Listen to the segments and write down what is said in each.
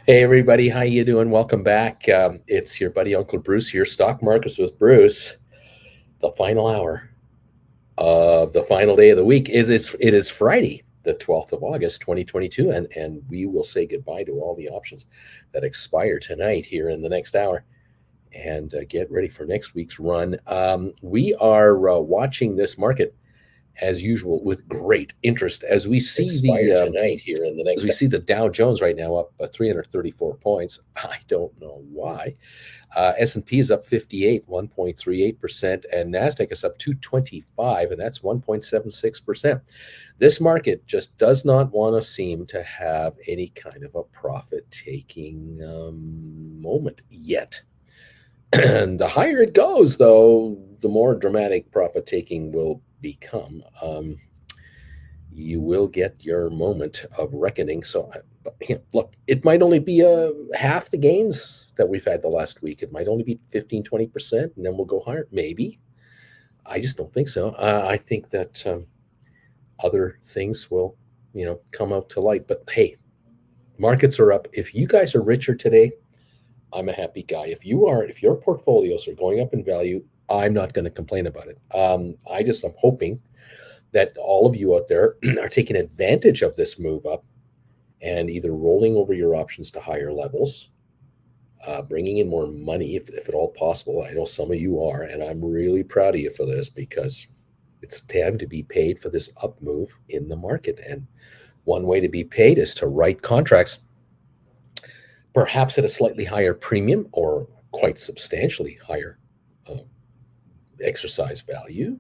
Hey everybody, how you doing? Welcome back. It's your buddy Uncle Bruce here, Stock Markets with Bruce. The final hour of the final day of the week it is Friday, the 12th of August, 2022, and we will say goodbye to all the options that expire tonight here in the next hour, and get ready for next week's run. We are watching this market as usual with great interest as we see tonight here in the next. we see the Dow Jones right now up 334 points. I don't know why. S&P is up 58, 1.38%, and Nasdaq is up 225, and that's 1.76%. This market just does not want to seem to have any kind of a profit-taking moment yet. And the higher it goes, though, the more dramatic profit-taking will become. You will get your moment of reckoning. So, look, it might only be half the gains that we've had the last week. It might only be 15, 20%, and then we'll go higher. Maybe. I just don't think so. I think that other things will, come out to light. But hey, markets are up. If you guys are richer today, I'm a happy guy. If your portfolios are going up in value, I'm not going to complain about it. I'm hoping that all of you out there are taking advantage of this move up and either rolling over your options to higher levels, bringing in more money if at all possible. I know some of you are, and I'm really proud of you for this because it's time to be paid for this up move in the market. And one way to be paid is to write contracts, perhaps at a slightly higher premium or quite substantially higher exercise value.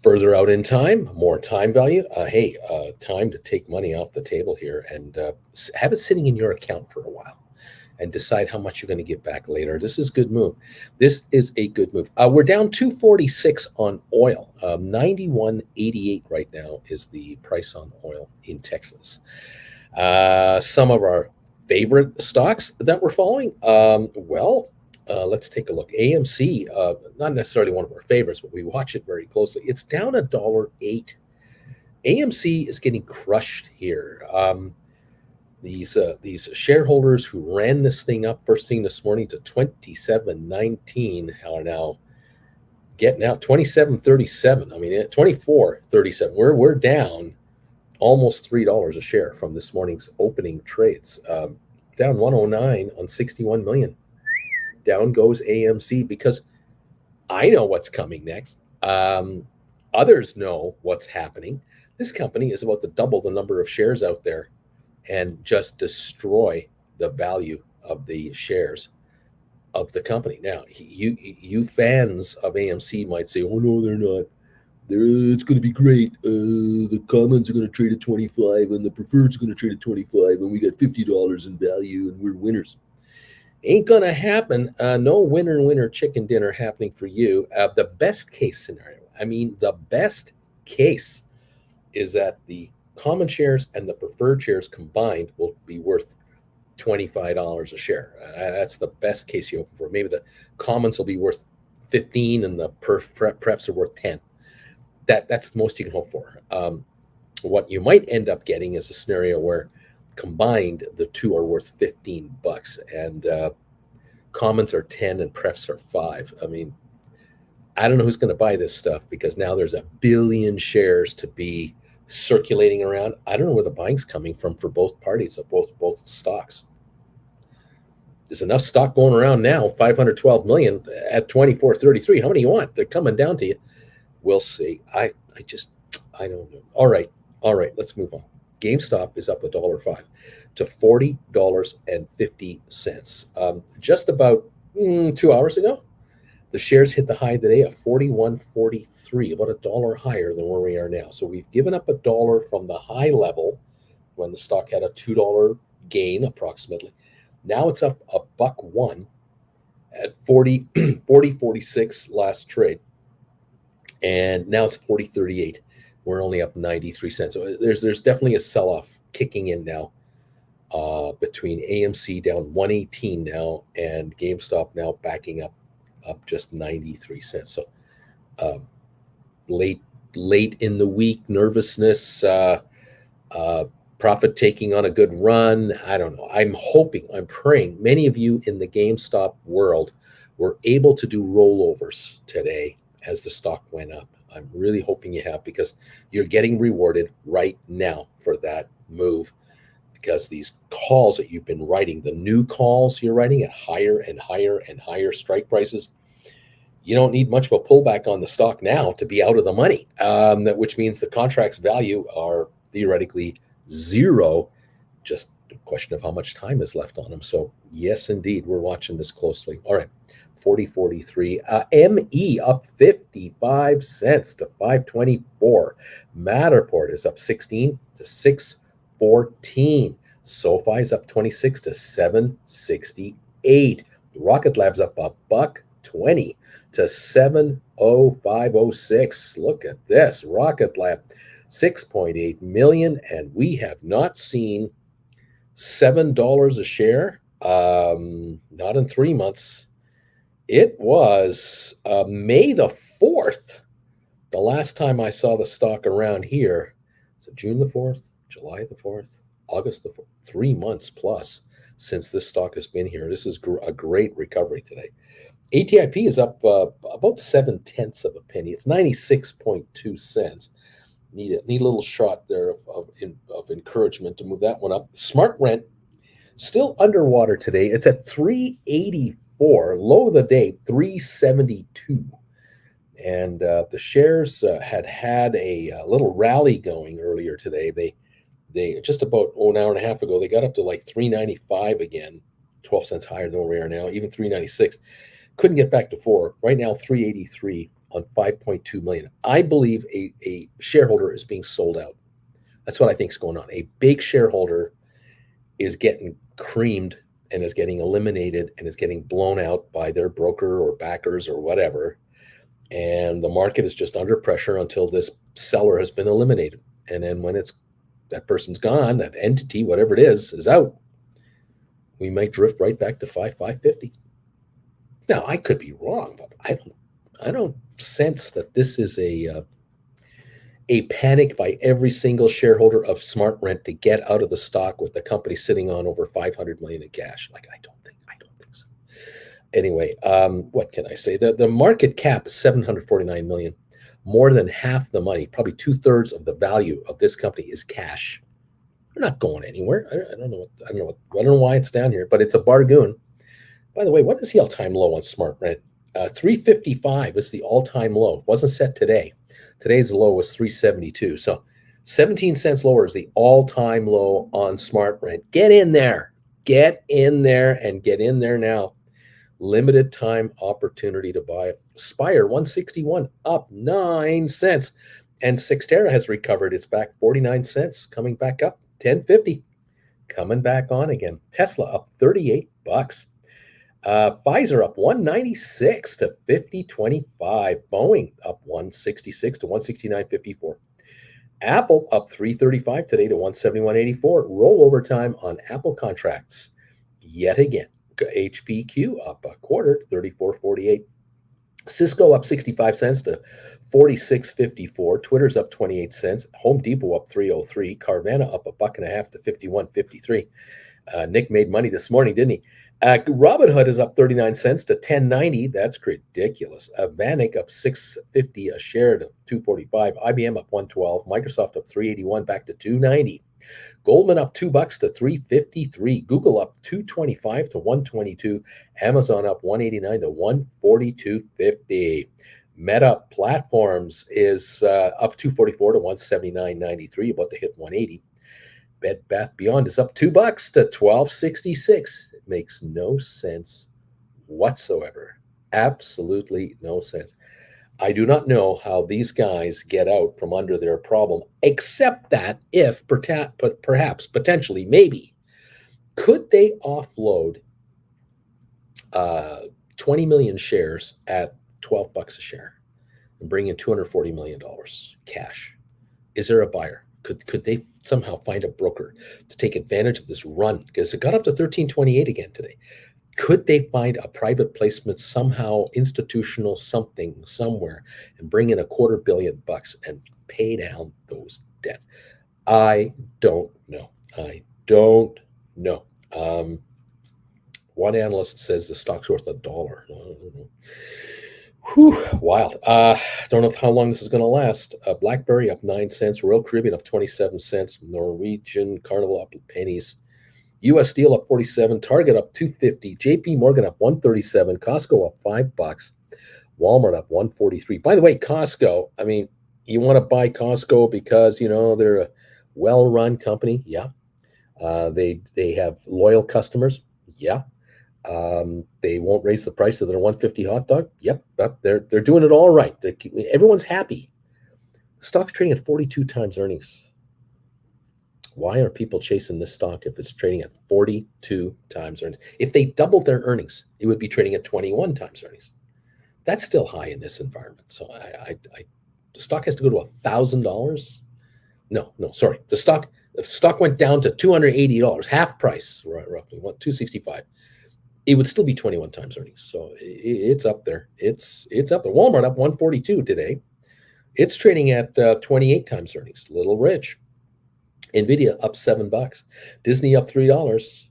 Further out in time, more time value. Time to take money off the table here and have it sitting in your account for a while and decide how much you're going to give back later. This is a good move. This is a good move. We're down 246 on oil. 91.88 right now is the price on oil in Texas. Some of our favorite stocks that we're following. Let's take a look. AMC, not necessarily one of our favorites, but we watch it very closely. It's down $1.08. AMC is getting crushed here. These shareholders who ran this thing up first thing this morning to 27.19 are now getting out 27.37. I mean, 24.37. We're down almost $3 a share from this morning's opening trades. Down 109 on 61 million. Down goes AMC because I know what's coming next. Others know what's happening. This company is about to double the number of shares out there and just destroy the value of the shares of the company. Now, you fans of AMC might say, "Oh no, they're not. It's going to be great. The commons are going to trade at 25, and the preferred's going to trade at 25, and we got $50 in value, and we're winners." Ain't gonna happen. No winner chicken dinner happening for you. The best case scenario, the best case is that the common shares and the preferred shares combined will be worth $25 a share. That's the best case you open for. Maybe the commons will be worth 15 and the prefs are worth 10. That's the most you can hope for. What you might end up getting is a scenario where combined the two are worth $15 and commons are 10 and prefs are 5. I don't know who's going to buy this stuff because now there's 1 billion shares to be circulating around. I don't know where the buying's coming from for both parties of both stocks. There's enough stock going around now, 512 million at 24.33. How many you want? They're coming down to you. We'll see. I don't know. All right, let's move on. GameStop is up $1.05 to $40.50. Just about 2 hours ago, the shares hit the high today of $41.43, about $1 higher than where we are now. So we've given up $1 from the high level when the stock had a $2 gain approximately. Now it's up $1.01 at 40.46 last trade, and now it's 40.38. We're only up 93 cents. So there's definitely a sell-off kicking in now between AMC down 118 now and GameStop now backing up just 93 cents. So late in the week, nervousness, profit taking on a good run. I don't know. I'm hoping, I'm praying many of you in the GameStop world were able to do rollovers today as the stock went up. I'm really hoping you have, because you're getting rewarded right now for that move, because these calls that you've been writing, the new calls you're writing at higher and higher and higher strike prices, you don't need much of a pullback on the stock now to be out of the money, which means the contract's value are theoretically zero. Just a question of how much time is left on them. So yes, indeed, we're watching this closely. All right, 40.43. ME up 55 cents to 524. Matterport is up 16 to 614. SoFi is up 26 to 768. Rocket Lab's up $1.20 to 70506. Look at this. Rocket Lab, 6.8 million, and we have not seen $7 a share, not in 3 months. It was May the 4th, the last time I saw the stock around here. Is it June the 4th, July the 4th, August the 4th? 3 months plus since this stock has been here. This is a great recovery today. ATIP is up about 0.7 of a penny. It's 96.2 cents. Need a little shot there of encouragement to move that one up. SmartRent still underwater today. It's at 384. Low of the day, 372. And the shares had a little rally going earlier today. They just about an hour and a half ago, they got up to like 395 again, 12 cents higher than where we are now, even 396. Couldn't get back to 4. Right now, 383 on 5.2 million. I believe a shareholder is being sold out. That's what I think is going on. A big shareholder is getting creamed and is getting eliminated and is getting blown out by their broker or backers or whatever. And the market is just under pressure until this seller has been eliminated. And then when that person's gone, that entity, whatever it is out, we might drift right back to 550. Now, I could be wrong, but I don't sense that this is a panic by every single shareholder of SmartRent to get out of the stock with the company sitting on over 500 million in cash. Like, I don't think so. Anyway, what can I say? The market cap is 749 million. More than half the money, probably 2/3 of the value of this company is cash. They're not going anywhere. I don't know why it's down here, but it's a bargain. By the way, what is the all-time low on SmartRent? 355 is the all-time low. Wasn't set today. Today's low was 372. So 17 cents lower is the all-time low on SmartRent. Get in there. Get in there and get in there now. Limited time opportunity to buy it. Spire 161 up 9 cents. And Cyxtera has recovered. It's back 49 cents, coming back up 10.50. Coming back on again. Tesla up $38. Pfizer up 196 to 50.25. Boeing up 166 to 169.54. Apple up 335 today to 171.84. Rollover time on Apple contracts yet again. HPQ up a quarter to 34.48. Cisco up 65 cents to 46.54. Twitter's up 28 cents. Home Depot up 3.03. Carvana up $1.50 to 51.53. Nick made money this morning, didn't he? Robinhood is up 39 cents to 10.90. That's ridiculous. Vanik up 6.50 a share to 2.45. IBM up 1.12. Microsoft up 3.81 back to 2.90. Goldman up $2 to 3.53. Google up 2.25 to 1.22. Amazon up 1.89 to 1.42.50. Meta Platforms is up 2.44 to 179.93, about to hit 180. Bed Bath Beyond is up $2 to 12.66. It makes no sense whatsoever. Absolutely no sense. I do not know how these guys get out from under their problem, except that if perhaps, potentially, maybe, could they offload 20 million shares at $12 a share and bring in $240 million cash? Is there a buyer? Could they somehow find a broker to take advantage of this run? Because it got up to 13.28 again today. Could they find a private placement somehow, institutional something somewhere, and bring in $250 million and pay down those debts? I don't know. I don't know. One analyst says the stock's worth $1. I don't know. Whew, wild. Don't know how long this is going to last. BlackBerry up 9 cents. Royal Caribbean up 27 cents. Norwegian Carnival up pennies. U.S. Steel up 47. Target up 250. J.P. Morgan up 137. Costco up $5. Walmart up 143. By the way, Costco, I mean, you want to buy Costco because, you know, they're a well-run company. Yeah. They have loyal customers. Yeah. They won't raise the price of their 150 hot dog. Yep. They're doing it all right. Everyone's happy. The stock's trading at 42 times earnings. Why are people chasing this stock if it's trading at 42 times earnings? If they doubled their earnings, it would be trading at 21 times earnings. That's still high in this environment. So the stock has to go to $1,000. No, sorry. The stock went down to $280, half price, roughly, $265. It would still be 21 times earnings. So it's up there. It's up there. Walmart up 142 today. It's trading at 28 times earnings. Little rich. Nvidia up $7. Disney up $3.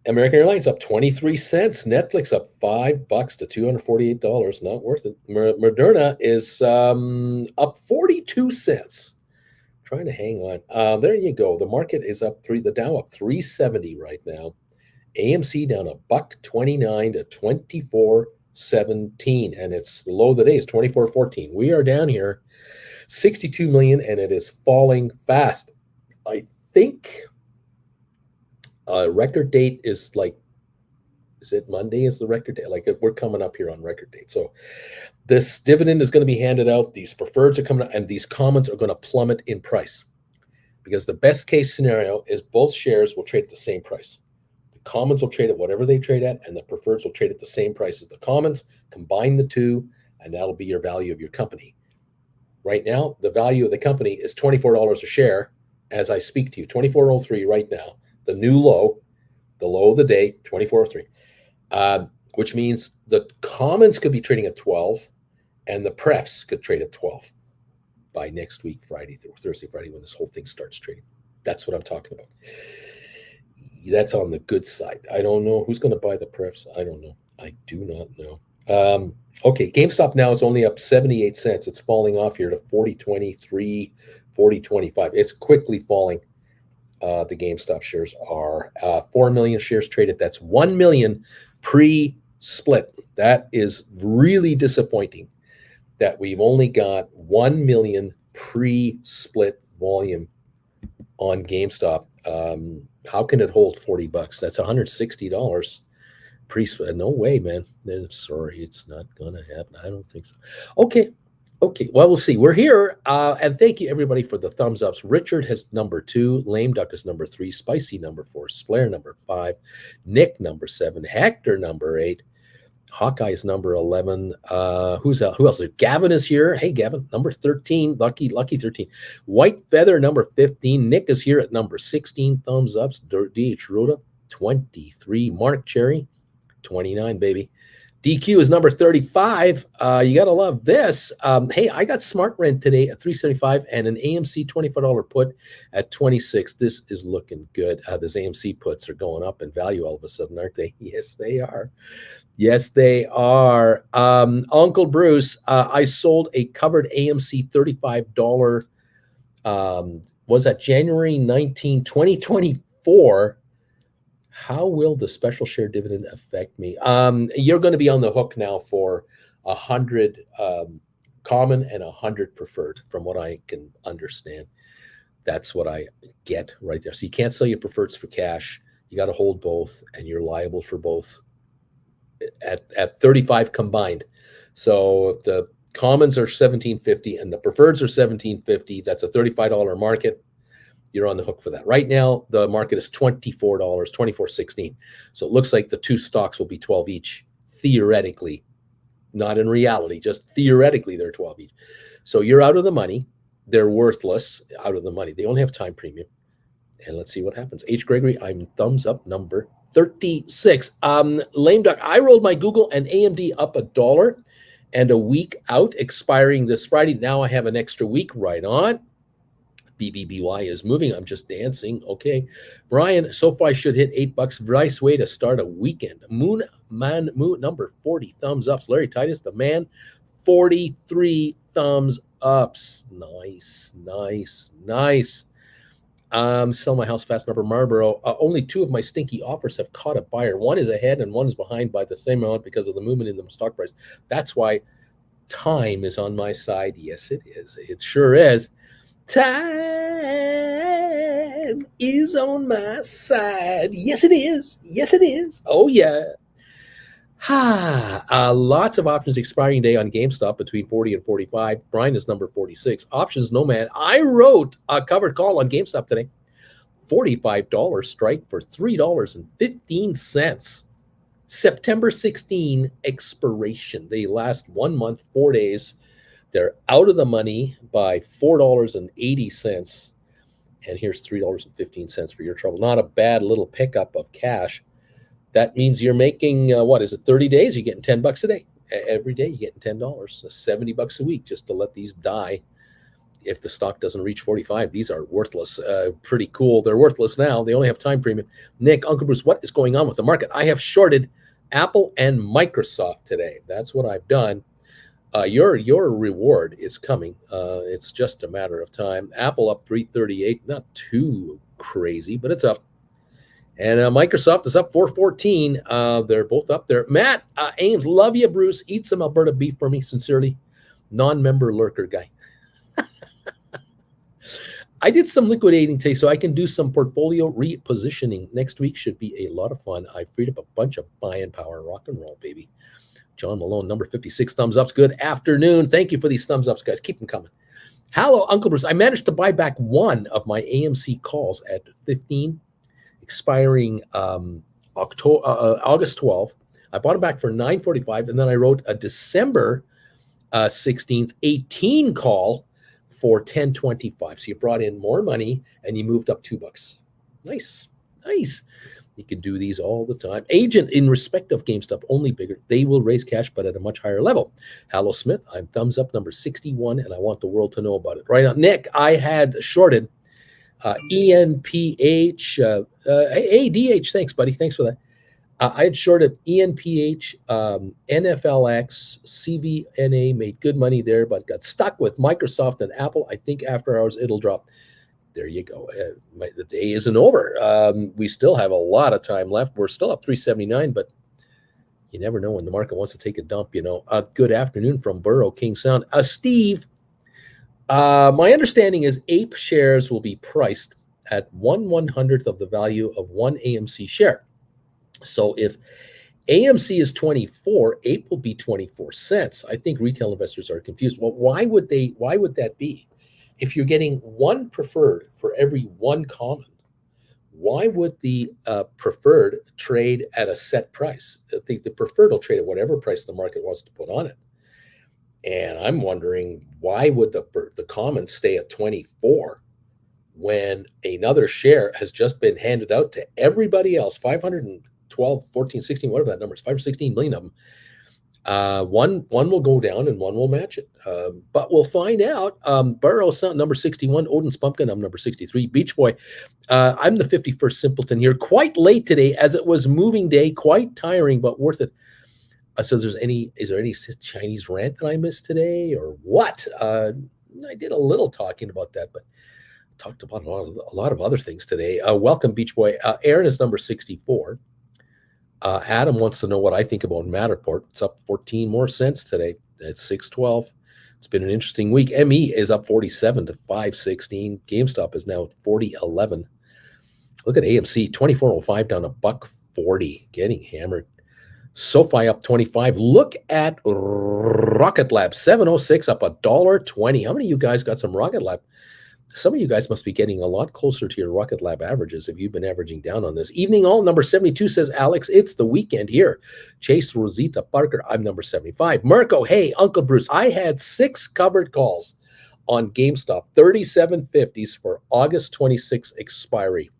American Airlines up 23 cents. Netflix up $5 to $248. Not worth it. Moderna is up 42 cents. Trying to hang on. There you go. The market is up the Dow up 370 right now. AMC down $1.29 to 24.17, and it's the low of the day is 24.14. We are down here 62 million, and it is falling fast. I think record date is it Monday is the record date? Like we're coming up here on record date. So this dividend is going to be handed out. These preferreds are coming out, and these commons are going to plummet in price because the best case scenario is both shares will trade at the same price. The commons will trade at whatever they trade at, and the preferreds will trade at the same price as the commons. Combine the two, and that'll be your value of your company. Right now, the value of the company is $24 a share as I speak to you, 24.03 right now. The new low, the low of the day, 24.03, which means the commons could be trading at 12 and the prefs could trade at 12 by next week, Thursday, Friday, when this whole thing starts trading. That's what I'm talking about. That's on the good side. I don't know who's going to buy the prefs. I don't know. I do not know. Okay, GameStop now is only up 78 cents. It's falling off here to 40.23, 40.25. It's quickly falling. The GameStop shares are 4 million shares traded. That's 1 million pre-split. That is really disappointing that we've only got 1 million pre-split volume on GameStop. How can it hold $40? That's $160 pre-split. No way, man. Sorry, it's not going to happen. I don't think so. Okay. Well, we'll see. We're here. And thank you, everybody, for the thumbs ups. Richard has number 2. Lame Duck is number 3. Spicy number 4. Splair number 5. Nick number 7. Hector number 8. Hawkeye is number 11. Who else? Gavin is here. Hey, Gavin, number 13. Lucky 13. White Feather, number 15. Nick is here at number 16. Thumbs ups. DH Rhoda, 23. Mark Cherry, 29, baby. DQ is number 35. You got to love this. Hey, I got Smart Rent today at $3.75 and an AMC $25 put at 26. This is looking good. Those AMC puts are going up in value all of a sudden, aren't they? Yes, they are. Yes, they are. Uncle Bruce, I sold a covered AMC $35. Was that January 19, 2024? How will the special share dividend affect me? You're going to be on the hook now for 100 common and 100 preferred, from what I can understand. That's what I get right there. So you can't sell your preferreds for cash. You got to hold both, and you're liable for both at 35 combined. So if the commons are $17.50 and the preferreds are $17.50, that's a $35 market. You're on the hook for that. Right now, the market is $24, $24.16. So it looks like the two stocks will be 12 each, theoretically, not in reality, just theoretically they're 12 each. So you're out of the money. They're worthless out of the money. They only have time premium. And let's see what happens. H. Gregory, I'm thumbs up number 36. Lame Duck, I rolled my Google and AMD up $1 and a week out, expiring this Friday. Now I have an extra week right on. BBBY is moving. I'm just dancing. Okay. Brian, SoFi should hit $8. Nice way to start a weekend. Moon number 40 thumbs ups. Larry Titus, the man, 43 thumbs ups. Nice. Sell my house fast, number Marlboro. Only 2 of my stinky offers have caught a buyer. One is ahead and one is behind by the same amount because of the movement in the stock price. That's why time is on my side. Yes, it is. It sure is. Time is on my side. Yes, it is. Yes, it is. Oh, yeah. Lots of options expiring day on GameStop between 40 and 45. Brian is number 46. Options Nomad. I wrote a covered call on GameStop today. $45 strike for $3.15. September 16 expiration. They last 1 month, 4 days. They're out of the money by $4.80. And here's $3.15 for your trouble. Not a bad little pickup of cash. That means you're making, 30 days? You're getting $10 a day. Every day you're getting $10. So $70 a week just to let these die. If the stock doesn't reach 45, these are worthless. Pretty cool. They're worthless now. They only have time premium. Nick, Uncle Bruce, what is going on with the market? I have shorted Apple and Microsoft today. That's what I've done. Your reward is coming. It's just a matter of time. Apple up 338. Not too crazy, but it's up. And Microsoft is up 414. They're both up there. Matt Ames, love you, Bruce. Eat some Alberta beef for me, sincerely. Non-member lurker guy. I did some liquidating today, so I can do some portfolio repositioning. Next week should be a lot of fun. I freed up a bunch of buying power. Rock and roll, baby. John Malone, number 56, thumbs ups. Good afternoon. Thank you for these thumbs ups, guys. Keep them coming. Hello, Uncle Bruce. I managed to buy back one of my AMC calls at 15, expiring August 12. I bought it back for $9.45, and then I wrote a December 16th 18 call for $10.25. So you brought in more money and you moved up $2. Nice. You can do these all the time. Agent, in respect of GameStop, only bigger. They will raise cash, but at a much higher level. Hallow Smith, I'm thumbs up number 61, and I want the world to know about it. Right now, Nick, I had shorted ENPH. ADH, thanks, buddy. Thanks for that. I had shorted ENPH, NFLX, CVNA, made good money there, but got stuck with Microsoft and Apple. I think after hours, it'll drop. There you go. The day isn't over. We still have a lot of time left. We're still up 379, but you never know when the market wants to take a dump, Good afternoon from Burrow, King Sound. Steve, my understanding is APE shares will be priced at 1/100th of the value of one AMC share. So if AMC is 24, APE will be 24 cents. I think retail investors are confused. Well, why would that be? If you're getting one preferred for every one common, why would the preferred trade at a set price? I think the preferred will trade at whatever price the market wants to put on it. And I'm wondering, why would the common stay at 24 when another share has just been handed out to everybody else? 512, 14, 16, whatever that number is, 5 or 16 million of them. One will go down and one will match it. But we'll find out. Burrow, number 61. Odin's Pumpkin, I'm number 63. Beach Boy, I'm the 51st simpleton here. Quite late today, as it was moving day. Quite tiring, but worth it. So is there any Chinese rant that I missed today, or what? I did a little talking about that, but talked about a lot of other things today. Welcome, Beach Boy. Aaron is number 64. Adam wants to know what I think about Matterport. It's up 14 more cents today. It's 612. It's been an interesting week. ME is up 47 to 516. GameStop is now 40.11. Look at AMC, 24.05 down $1.40, getting hammered. SoFi up 25. Look at Rocket Lab, 706 up $1.20. How many of you guys got some Rocket Lab? Some of you guys must be getting a lot closer to your Rocket Lab averages if you've been averaging down on this. Evening all, number 72, says Alex. It's the weekend here. Chase Rosita Parker, I'm number 75. Mirko, hey, Uncle Bruce, I had 6 covered calls on GameStop, 37.50s for August 26 expiry.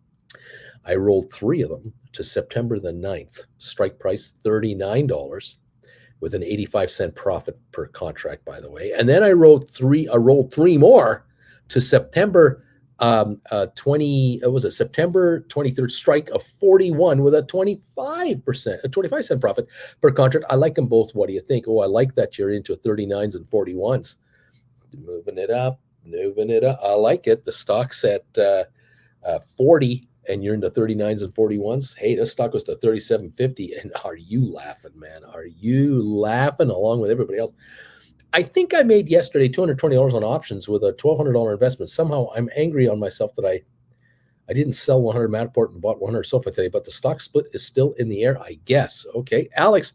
I rolled 3 of them to September the 9th. Strike price, $39 with an 85-cent profit per contract, by the way. And then I rolled 3 more to September September 23rd strike of 41 with a 25 cent profit per contract. I like them both. What do you think? Oh, I like that you're into 39s and 41s. Moving it up. I like it. The stock's at 40 and you're into 39s and 41s. Hey, this stock was to 37.50. And are you laughing, man? Are you laughing along with everybody else? I think I made yesterday $220 on options with a $1,200 investment. Somehow I'm angry on myself that I didn't sell 100 Matterport and bought 100 SOFA today, but the stock split is still in the air, I guess. Okay. Alex,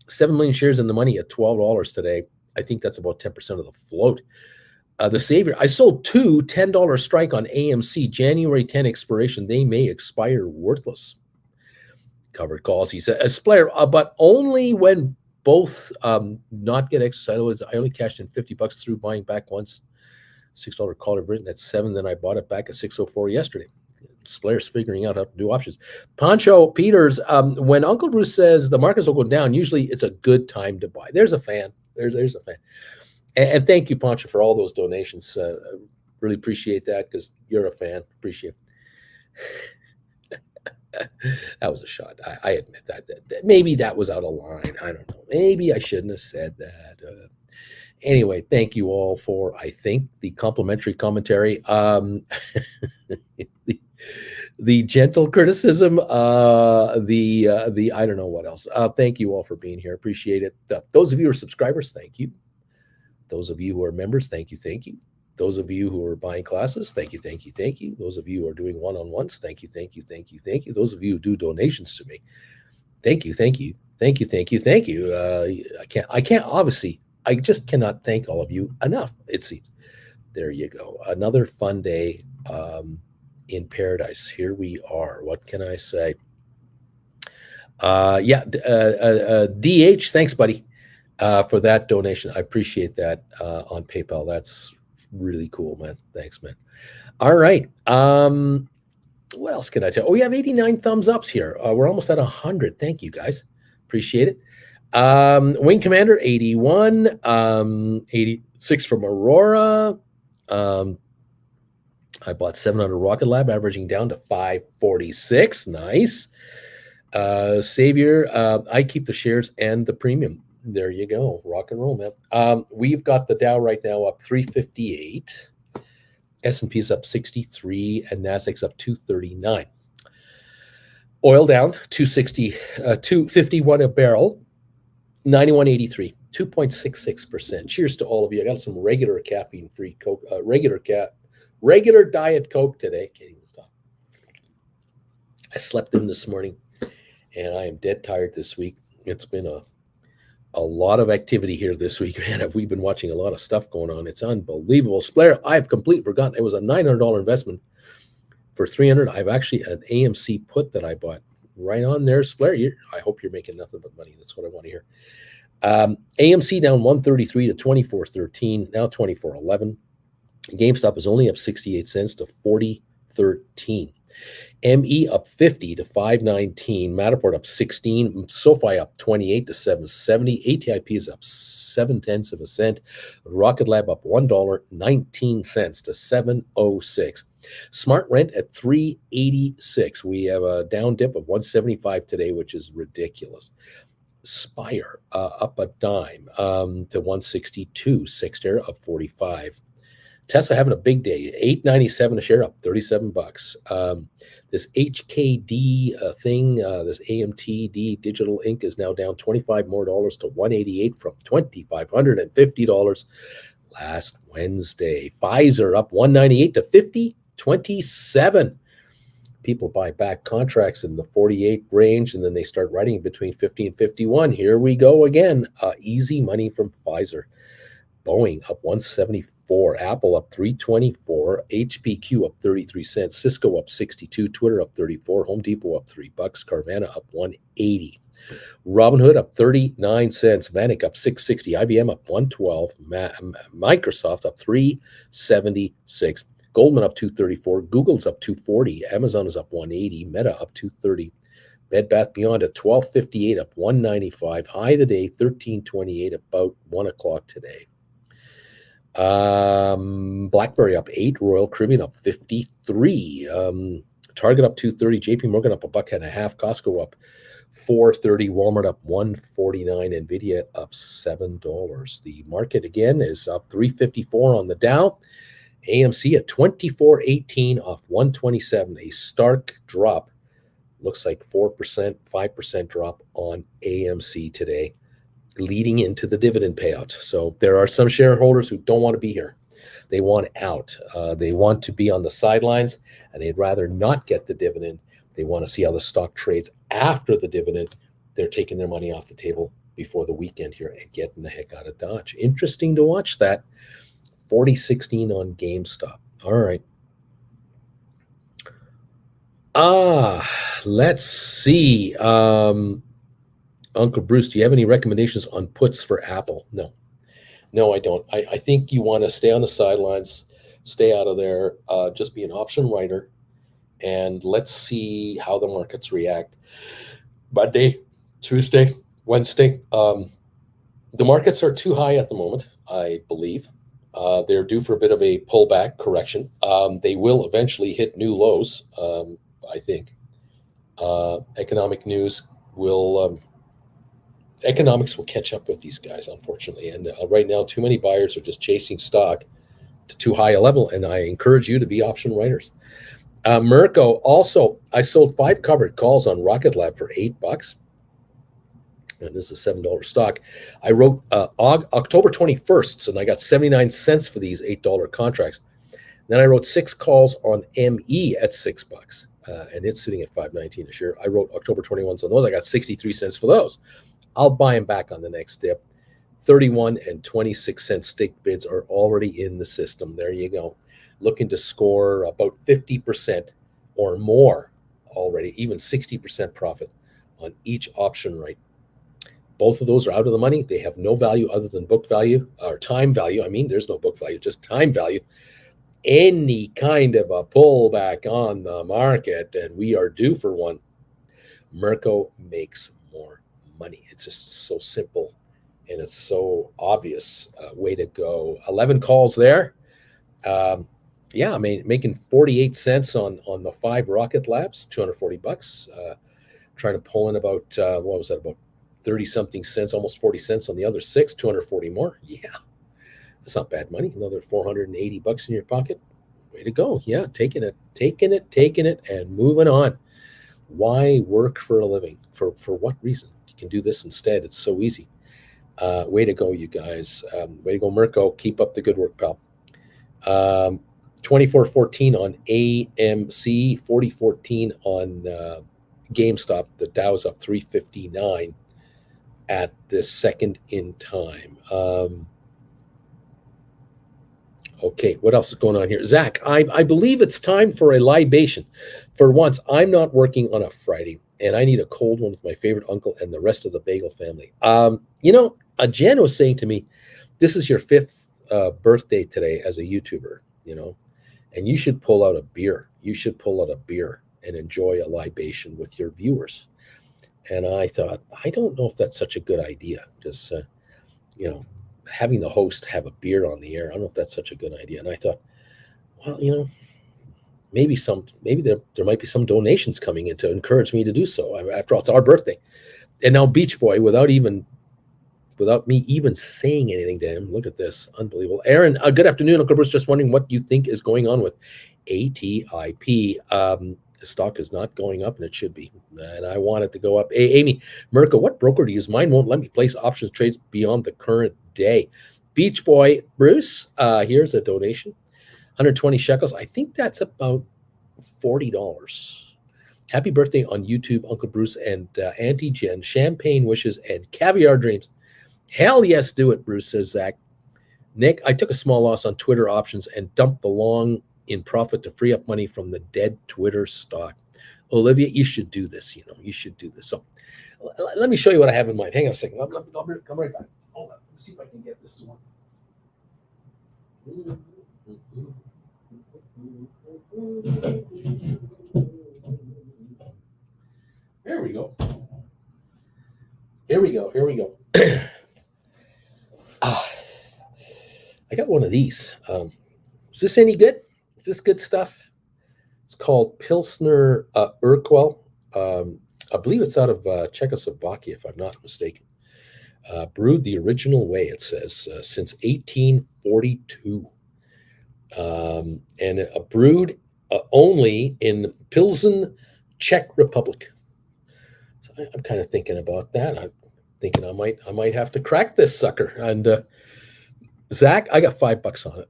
7 million shares in the money at $12 today. I think that's about 10% of the float. The Savior, I sold two $10 strike on AMC, January 10 expiration. They may expire worthless. Covered calls, he said, as player, but only when both not get exercise. I only cashed in $50 through buying back once. $6 call had written at 7. Then I bought it back at 6.04 yesterday. Splayer's figuring out how to do options. Pancho Peters, when Uncle Bruce says the markets will go down, usually it's a good time to buy. There's a fan. There's a fan. And thank you, Pancho, for all those donations. Really appreciate that because you're a fan. Appreciate it. That was a shot. I admit that maybe that was out of line. I don't know. Maybe I shouldn't have said that. Anyway, thank you all for, I think, the complimentary commentary. The gentle criticism, the I don't know what else. Thank you all for being here. Appreciate it. Those of you who are subscribers, thank you. Those of you who are members, thank you. Those of you who are buying classes, thank you. Those of you who are doing one-on-ones, thank you. Those of you who do donations to me, thank you. I can't obviously, I just cannot thank all of you enough. It seems. There you go. Another fun day in paradise. Here we are. What can I say? DH, thanks, buddy, for that donation. I appreciate that on PayPal. That's really cool, man. Thanks, man. All right. What else can I tell? Oh, we have 89 thumbs ups here. We're almost at 100. Thank you, guys. Appreciate it. Wing Commander 81, 86 from Aurora. I bought 700 Rocket Lab, averaging down to 546. Nice. Savior, I keep the shares and the premium. There you go. Rock and roll, man. We've got the Dow right now up 358. S&P's up 63 and Nasdaq's up 239. Oil down 251 a barrel, 91.83, 2.66%. Cheers to all of you. I got some regular caffeine-free Coke, regular Diet Coke today. Can't even stop. I slept in this morning, and I am dead tired this week. It's been a lot of activity here this week, man. We've been watching a lot of stuff going on. It's unbelievable. Splayer, I have completely forgotten. It was a $900 investment for $300. I've actually an AMC put that I bought right on there. Splayer, I hope you're making nothing but money. That's what I want to hear. AMC down 133 to 24.13, now 24.11. GameStop is only up 68 cents to 40.13. ME up 50 to 5.19. Matterport up 16. SoFi up 28 to 7.70. ATIP is up 0.7 of a cent. Rocket Lab up $1.19 to 7.06. Smart Rent at 3.86. We have a down dip of 1.75 today, which is ridiculous. Spire up a dime to 1.62. Sexter up 45. Tesla having a big day, $8.97 a share, up $37. This HKD thing, this AMTD Digital Inc. is now down $25 more to $188 from $2,550 last Wednesday. Pfizer up $198 to $50.27. People buy back contracts in the 48 range, and then they start writing between 50 and 51. Here we go again. Easy money from Pfizer. Boeing up 174, Apple up 324, HPQ up 33 cents, Cisco up 62, Twitter up 34, Home Depot up $3, Carvana up 180, Robinhood up 39 cents, Vanik up 660, IBM up 112, Microsoft up 376, Goldman up 234, Google's up 240, Amazon is up 180, Meta up 230. Bed Bath Beyond at 12.58, up 195. High of the day, 13.28, about 1 o'clock today. BlackBerry up 8, Royal Caribbean up 53, Target up 230, JP Morgan up $1.50, Costco up 430, Walmart up 149, Nvidia up $7. The market again is up 354 on the Dow. AMC at 2418 off 127, a stark drop. Looks like 4%, 5% drop on AMC today, leading into the dividend payout. So there are some shareholders who don't want to be here. They want out. They want to be on the sidelines, and they'd rather not get the dividend. They want to see how the stock trades after the dividend. They're taking their money off the table before the weekend here and getting the heck out of Dodge. Interesting to watch that. 4016 on GameStop. All right. Let's see. Uncle Bruce, do you have any recommendations on puts for Apple? No, I don't. I think you want to stay on the sidelines, stay out of there, just be an option writer, and let's see how the markets react. Monday, Tuesday, Wednesday. The markets are too high at the moment, I believe. They're due for a bit of a pullback correction. They will eventually hit new lows, I think. Economic news will... economics will catch up with these guys, unfortunately. And right now, too many buyers are just chasing stock to too high a level, and I encourage you to be option writers. Mirko, also, I sold 5 covered calls on Rocket Lab for $8. And this is a $7 stock. I wrote October 21st, and I got 79 cents for these $8 contracts. Then I wrote 6 calls on ME at $6, and it's sitting at $5.19 a share. I wrote October 21s on those. I got 63 cents for those. I'll buy them back on the next dip. 31 and 26 cent stake bids are already in the system. There you go. Looking to score about 50% or more already, even 60% profit on each option right. Both of those are out of the money. They have no value other than book value or time value. I mean, there's no book value, just time value. Any kind of a pullback on the market, and we are due for one, Mirko makes more money. It's just so simple, and it's so obvious. Way to go. 11 calls there. Yeah, I mean, making 48 cents on the 5 Rocket Labs, $240. Trying to pull in about, what was that, about 30-something cents, almost 40 cents on the other 6, 240 more. Yeah, that's not bad money. Another $480 in your pocket. Way to go. Yeah, taking it, and moving on. Why work for a living? For what reason? You can do this instead. It's so easy. Way to go, you guys. Way to go, Mirko. Keep up the good work, pal. 2414 on AMC, 4014 on GameStop. The Dow's up 359 at this second in time. Okay, what else is going on here? Zach, I believe it's time for a libation. For once, I'm not working on a Friday, and I need a cold one with my favorite uncle and the rest of the Bagel family. Jen was saying to me, this is your 5th birthday today as a YouTuber, and you should pull out a beer. You should pull out a beer and enjoy a libation with your viewers. And I thought, I don't know if that's such a good idea. Just, having the host have a beer on the air, I don't know if that's such a good idea. And I thought, well, maybe there might be some donations coming in to encourage me to do so. After all, it's our birthday. And now Beach Boy, without me even saying anything to him, look at this, unbelievable. Aaron, good afternoon, Uncle Bruce. Just wondering what you think is going on with ATIP. The stock is not going up, and it should be. And I want it to go up. Hey, Amy, Mirko, what broker do you use? Mine won't let me place options trades beyond the current day. Beach Boy, Bruce, here's a donation. 120 shekels. I think that's about $40. Happy birthday on YouTube, Uncle Bruce and Auntie Jen. Champagne wishes and caviar dreams. Hell yes, do it, Bruce, says Zach. Nick, I took a small loss on Twitter options and dumped the long in profit to free up money from the dead Twitter stock. Olivia, you should do this. You should do this. So let me show you what I have in mind. Hang on a second. I'll come right back. Hold on. Let me see if I can get this to one. Here we go. I got one of these. Is this any good? Is this good stuff? It's called Pilsner Urquell. I believe it's out of Czechoslovakia, if I'm not mistaken. Brewed the original way, it says, since 1842. And brewed only in Pilsen, Czech Republic. So I'm kind of thinking about that. I'm thinking I might have to crack this sucker. And Zach, I got $5 on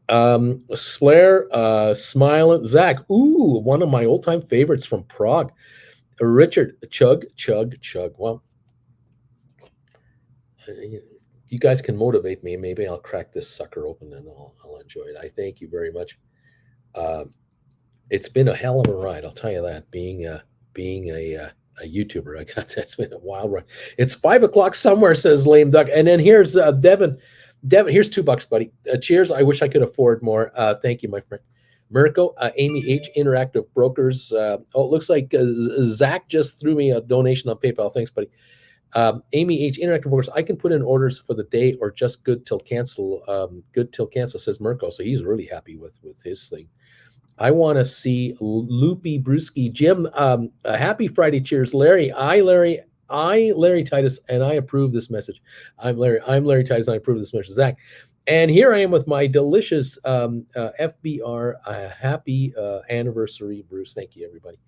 it. Slayer, Smiling, Zach. Ooh, one of my old-time favorites from Prague. Richard, chug. Well, you guys can motivate me. Maybe I'll crack this sucker open and I'll enjoy it. I thank you very much. It's been a hell of a ride, I'll tell you that. Being a YouTuber, that's been a wild ride. It's 5 o'clock somewhere, says Lame Duck. And then here's Devin. Devin, here's $2, buddy. Cheers. I wish I could afford more. Thank you, my friend. Mirko, Amy H, Interactive Brokers. It looks like Zach just threw me a donation on PayPal. Thanks, buddy. Amy H, Interactive Brokers. I can put in orders for the day or just good till cancel. Good till cancel, says Mirko. So he's really happy with his thing. I want to see Loopy Brewski. Jim, happy Friday. Cheers, Larry. Larry Titus, and I approve this message. I'm Larry Titus, and I approve this message. Zach. And here I am with my delicious FBR. Happy anniversary, Bruce. Thank you, everybody.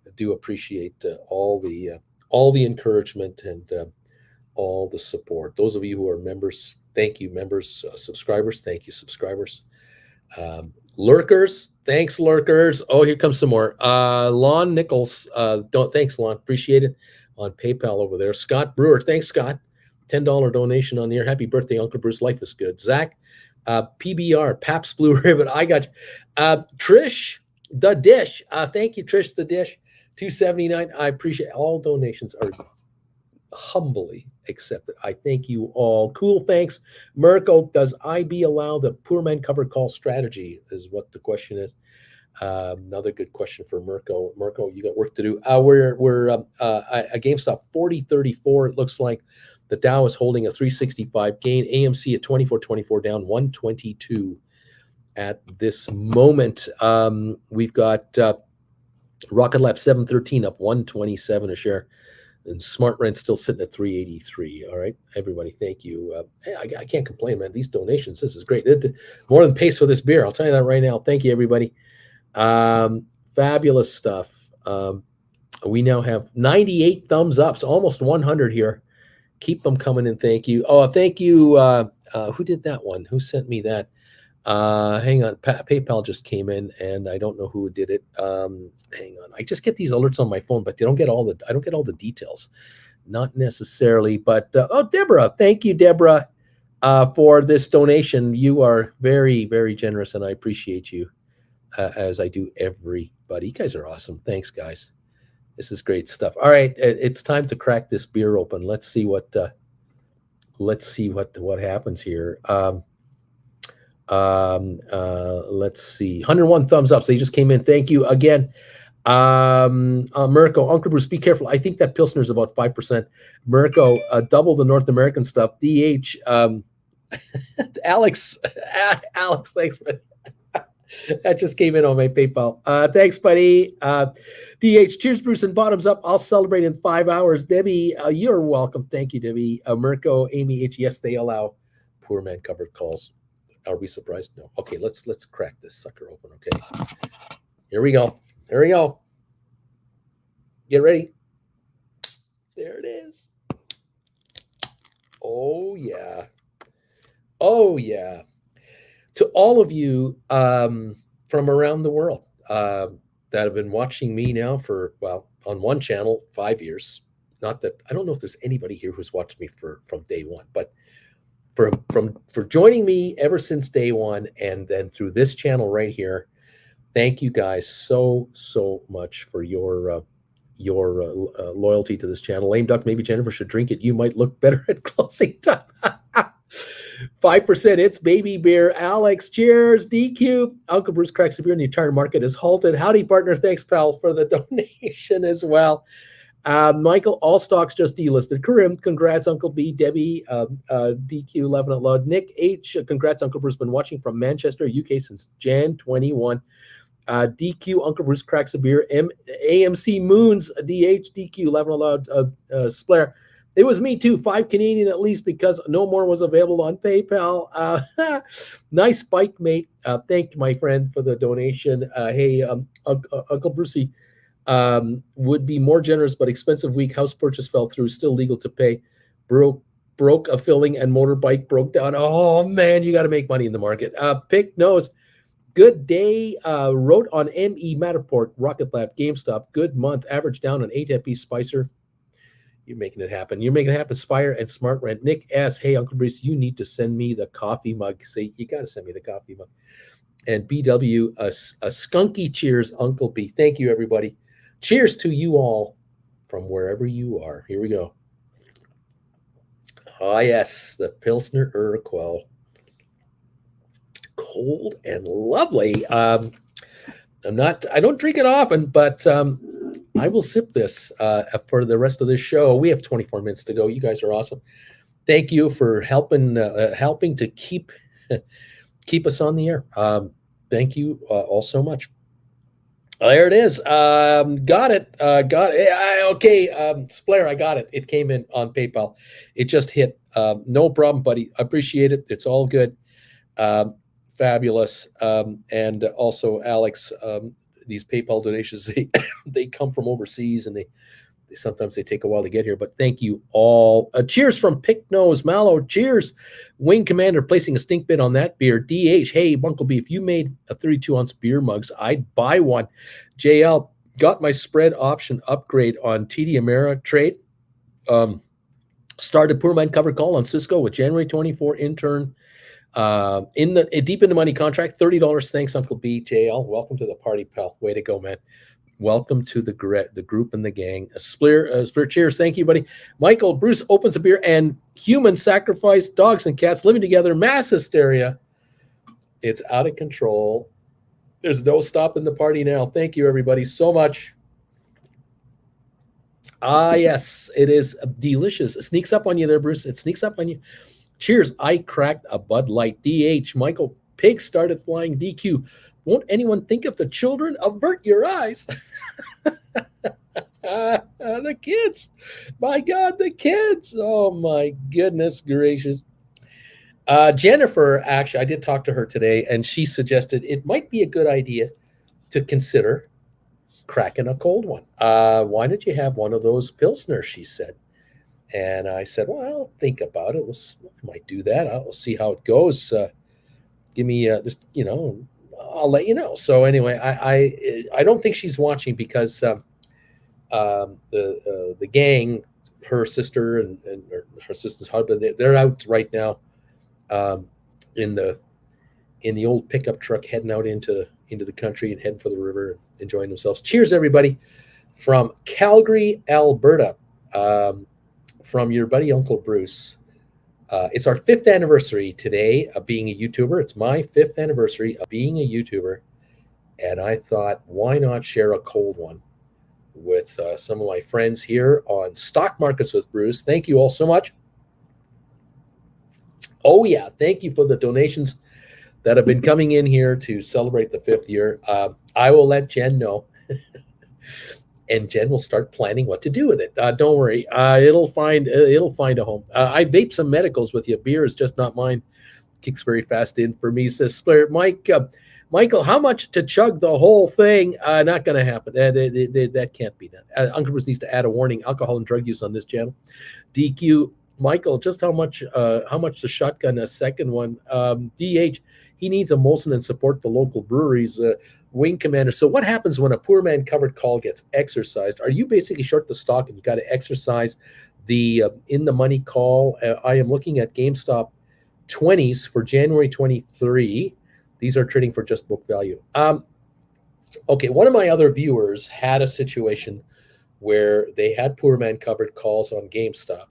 I do appreciate all the encouragement and all the support. Those of you who are members, thank you, members. Subscribers, thank you, subscribers. Lurkers, thanks, lurkers. Oh, here comes some more. Lon Nichols, thanks, Lon. Appreciate it. On PayPal over there. Scott Brewer, thanks, Scott. $10 donation on the air. Happy birthday, Uncle Bruce. Life is good. Zach, PBR, Paps Blue Ribbon. I got you. Trish, the Dish. Thank you, Trish, the Dish. $2.79. I appreciate all donations are humbly accepted. I thank you all. Cool, thanks. Mirko, does IB allow the poor man covered call strategy is what the question is. Another good question for Mirko. Mirko, you got work to do. We're a GameStop 40.34. It looks like the Dow is holding a 365 gain. AMC at 24.24 down 122 at this moment. We've got Rocket Lab 713 up 127 a share. And Smart Rent still sitting at 383. All right, everybody, thank you. Hey, I can't complain, man. These donations, this is great. More than pays for this beer. I'll tell you that right now. Thank you, everybody. Fabulous stuff. We now have 98 thumbs ups, almost 100 here. Keep them coming in. Thank you. Oh, thank you. Who did that one? Who sent me that? Hang on. PayPal just came in, and I don't know who did it. Hang on. I just get these alerts on my phone, but I don't get all the details. Not necessarily, but Deborah. Thank you, Deborah, for this donation. You are very, very generous, and I appreciate you, as I do everybody. You guys are awesome. Thanks, guys. This is great stuff. All right, it's time to crack this beer open. Let's see what happens here. Let's see. 101 thumbs up. So they just came in. Thank you again. Mirko, Uncle Bruce, be careful. I think that Pilsner is about 5%. Mirko, double the North American stuff. DH, Alex, thanks, buddy. That just came in on my PayPal. Thanks, buddy. DH, cheers, Bruce, and bottoms up. I'll celebrate in 5 hours. Debbie, you're welcome. Thank you, Debbie. Mirko, Amy H, yes, they allow poor man covered calls. Are we surprised? No. Okay, let's crack this sucker open. Okay, here we go. There we go. Get ready. There it is. Oh yeah. Oh yeah. To all of you from around the world that have been watching me now for, well, on one channel 5 years. Not that I don't know if there's anybody here who's watched me from day one, but for joining me ever since day one, and then through this channel right here. Thank you guys so much for your loyalty to this channel. Lame Duck, maybe Jennifer should drink it. You might look better at closing time. 5%. It's baby beer. Alex, cheers. DQ. Uncle Bruce cracks a beer, and the entire market is halted. Howdy, partner. Thanks, pal, for the donation as well. Michael, all stocks just delisted. Karim, congrats, Uncle B. Debbie, DQ, 11 out loud. Nick H, congrats, Uncle Bruce. Been watching from Manchester, UK since Jan 21. DQ, Uncle Bruce cracks a beer. AMC Moons, DH, DQ, 11 out loud. Splair. It was me too, 5 Canadian at least, because no more was available on PayPal. Nice spike, mate. Thank you, my friend, for the donation. Hey, Uncle Brucey, would be more generous but expensive week. House purchase fell through, still legal to pay. Broke a filling and motorbike broke down. Oh, man, you got to make money in the market. Pick nose. Good day. Wrote on ME Matterport, Rocket Lab, GameStop. Good month. Average down on ATP Spicer. You're making it happen. You're making it happen. Spire and Smart Rent. Nick S. Hey, Uncle Bruce, you need to send me the coffee mug. Say, you got to send me the coffee mug. And BW, a skunky cheers, Uncle B. Thank you, everybody. Cheers to you all from wherever you are. Here we go. Ah, yes, the Pilsner Urquell. Cold and lovely. I don't drink it often, but I will sip this for the rest of this show. We have 24 minutes to go. You guys are awesome. Thank you for helping to keep us on the air. Thank you all so much. There it is. Got it. Okay, Splair, I got it. It came in on PayPal. It just hit. No problem, buddy. Appreciate it. It's all good. Fabulous. And also, Alex, these PayPal donations, they come from overseas, and they sometimes they take a while to get here, but thank you all. Cheers from Pick Nose Mallow. Cheers. Wing Commander placing a stink bid on that beer. DH, hey, Buncle B, if you made a 32-ounce beer mugs, I'd buy one. JL, got my spread option upgrade on TD Amera trade. Started poor man covered call on Cisco with January 24 intern. In the deep in the money contract, $30. Thanks, Uncle B. JL, welcome to the party, pal. Way to go, man. Welcome to the group and the gang. Spirit cheers. Thank you, buddy. Michael, Bruce opens a beer and human sacrifice, dogs and cats living together, mass hysteria. It's out of control. There's no stopping the party now. Thank you, everybody, so much. Ah, yes, it is delicious. It sneaks up on you there, Bruce. It sneaks up on you. Cheers. I cracked a Bud Light. DH, Michael, pigs started flying. DQ. Won't anyone think of the children? Avert your eyes. The kids. My God, the kids. Oh, my goodness gracious. Jennifer, actually, I did talk to her today, and she suggested it might be a good idea to consider cracking a cold one. Why don't you have one of those Pilsner, she said. And I said, well, I'll think about it. I might do that. I'll see how it goes. Give me just, I'll let you know. So anyway, I don't think she's watching because the gang, her sister and her sister's husband, they're out right now in the old pickup truck heading out into the country and heading for the river and enjoying themselves. Cheers, everybody, from Calgary, Alberta, from your buddy Uncle Bruce. It's our 5th anniversary today of being a YouTuber. It's my 5th anniversary of being a YouTuber. And I thought, why not share a cold one with some of my friends here on Stock Markets with Bruce. Thank you all so much. Oh, yeah. Thank you for the donations that have been coming in here to celebrate the 5th year. I will let Jen know. And Jen will start planning what to do with it. Don't worry, it'll find a home. I vape some medicals with you. Beer is just not mine. Kicks very fast in for me. Says Splair. Michael, how much to chug the whole thing? Not going to happen. That can't be done. Uncle Bruce needs to add a warning: alcohol and drug use on this channel. DQ, Michael, just how much to shotgun a second one? DH, he needs a Molson and support the local breweries. Wing Commander. So what happens when a poor man covered call gets exercised? Are you basically short the stock and you got to exercise the in the money call? I am looking at GameStop 20s for January 23. These are trading for just book value. Okay, one of my other viewers had a situation where they had poor man covered calls on GameStop,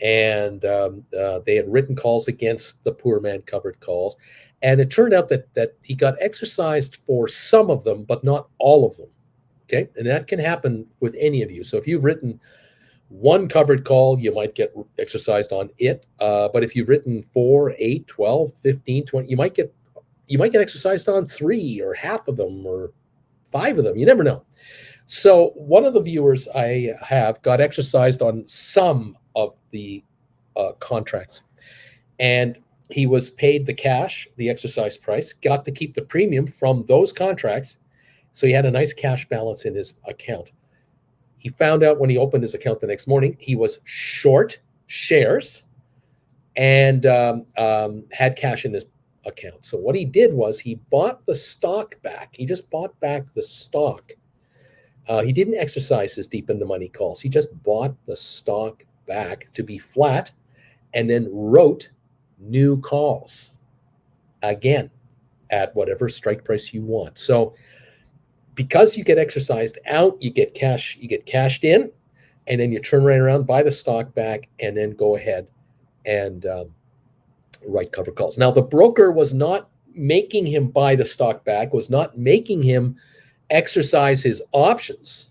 and they had written calls against the poor man covered calls. And it turned out that he got exercised for some of them, but not all of them. Okay. And that can happen with any of you. So if you've written one covered call, you might get exercised on it. But if you've written 4, 8, 12, 15, 20, you might get exercised on 3 or half of them or 5 of them. You never know. So one of the viewers I have got exercised on some of the contracts, and he was paid the cash, the exercise price, got to keep the premium from those contracts. So he had a nice cash balance in his account. He found out when he opened his account the next morning, he was short shares and had cash in his account. So what he did was he bought the stock back. He just bought back the stock. He didn't exercise his deep in the money calls. He just bought the stock back to be flat and then wrote new calls again at whatever strike price you want. So because you get exercised out, you get cashed in, and then you turn right around, buy the stock back, and then go ahead and write cover calls. Now, the broker was not making him buy the stock back, was not making him exercise his options.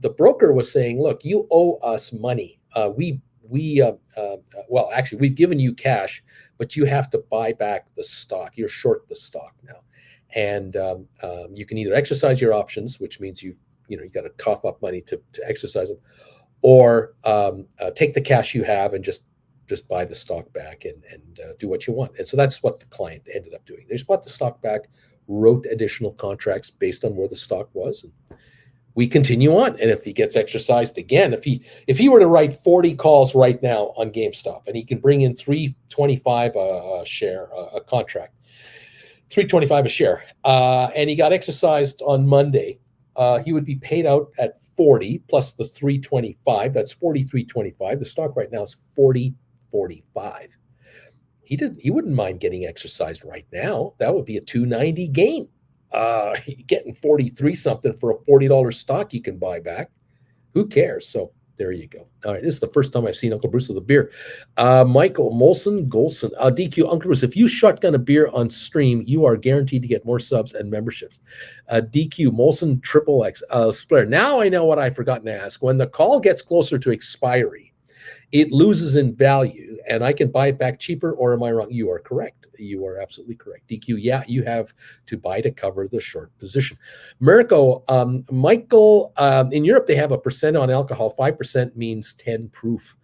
The broker was saying, look, you owe us money. Well, actually, we've given you cash, but you have to buy back the stock. You're short the stock now. And you can either exercise your options, which means you got to cough up money to exercise them, or take the cash you have and just buy the stock back and do what you want. And so that's what the client ended up doing. They just bought the stock back, wrote additional contracts based on where the stock was, and we continue on. And if he gets exercised again, if he were to write 40 calls right now on GameStop, and he can bring in $3.25 a share, a contract, $3.25 a share, and he got exercised on Monday, he would be paid out at 40 plus the $3.25. That's $43.25. The stock right now is $40.45. He wouldn't mind getting exercised right now. That would be a $2.90 gain. Getting 43 something for a $40 stock you can buy back. Who cares? So there you go. All right, this is the first time I've seen Uncle Bruce with a beer. Michael Molson Golson, DQ, Uncle Bruce, if you shotgun a beer on stream, you are guaranteed to get more subs and memberships. DQ, Molson Triple X, Splair. Now I know what I've forgotten to ask. When the call gets closer to expiry, it loses in value, and I can buy it back cheaper, or am I wrong? You are correct. You are absolutely correct. DQ, yeah, you have to buy to cover the short position. Mirko, Michael, in Europe, they have a percent on alcohol. 5% means 10 proof.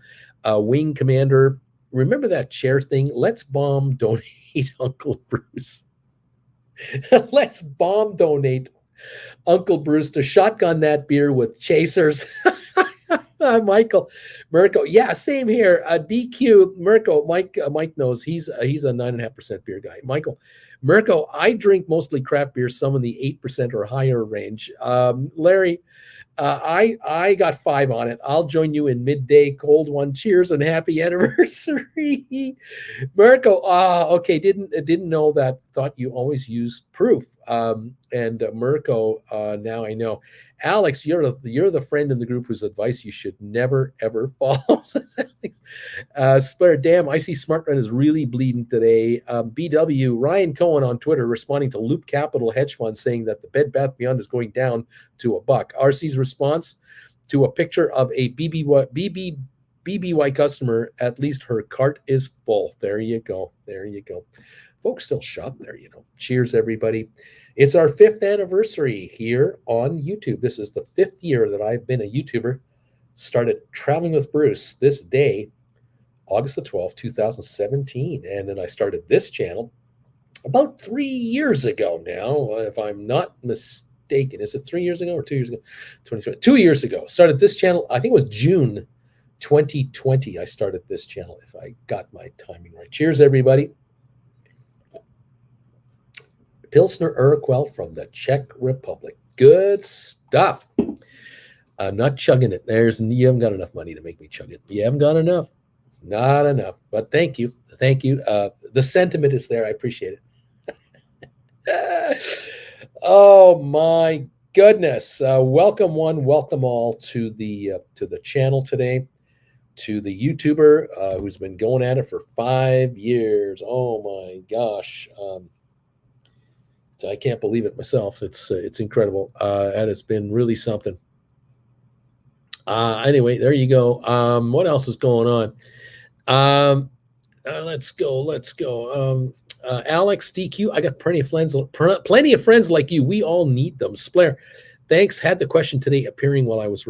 Wing Commander, remember that chair thing? Let's bomb donate Uncle Bruce. Let's bomb donate Uncle Bruce to shotgun that beer with chasers. Michael, Mirko, yeah, same here. DQ, Mirko, Mike knows he's a 9.5% beer guy. Michael, Mirko, I drink mostly craft beer, some in the 8% or higher range. Larry, I got 5 on it. I'll join you in midday cold one. Cheers and happy anniversary, Mirko. Okay, didn't know that. Thought you always used proof. And Mirko, now I know. Alex, you're the friend in the group whose advice you should never ever follow. Splair, damn, I see SmartRun is really bleeding today. BW, Ryan Cohen on Twitter responding to Loop Capital hedge fund saying that the Bed Bath Beyond is going down to $1. RC's response to a picture of a BBY customer, at least her cart is full. There you go. Folks still shop there, Cheers, everybody. It's our 5th anniversary here on YouTube. This is the 5th year that I've been a YouTuber. Started traveling with Bruce this day, August the 12th, 2017. And then I started this channel about 3 years ago now, if I'm not mistaken. Is it 3 years ago or 2 years ago? 2 years ago. Started this channel, I think it was June 2020 I started this channel, if I got my timing right. Cheers, everybody. Pilsner Urquell from the Czech Republic. Good stuff. I'm not chugging it. You haven't got enough money to make me chug it. You haven't got enough. Not enough. But thank you. The sentiment is there. I appreciate it. Oh my goodness. Welcome one, welcome all to the channel today. To the YouTuber who's been going at it for 5 years. Oh my gosh. I can't believe it myself. It's incredible, and it's been really something. Anyway, there you go. What else is going on? Let's go. Alex DQ. I got plenty of friends like you. We all need them. Splair, thanks. Had the question today appearing while I was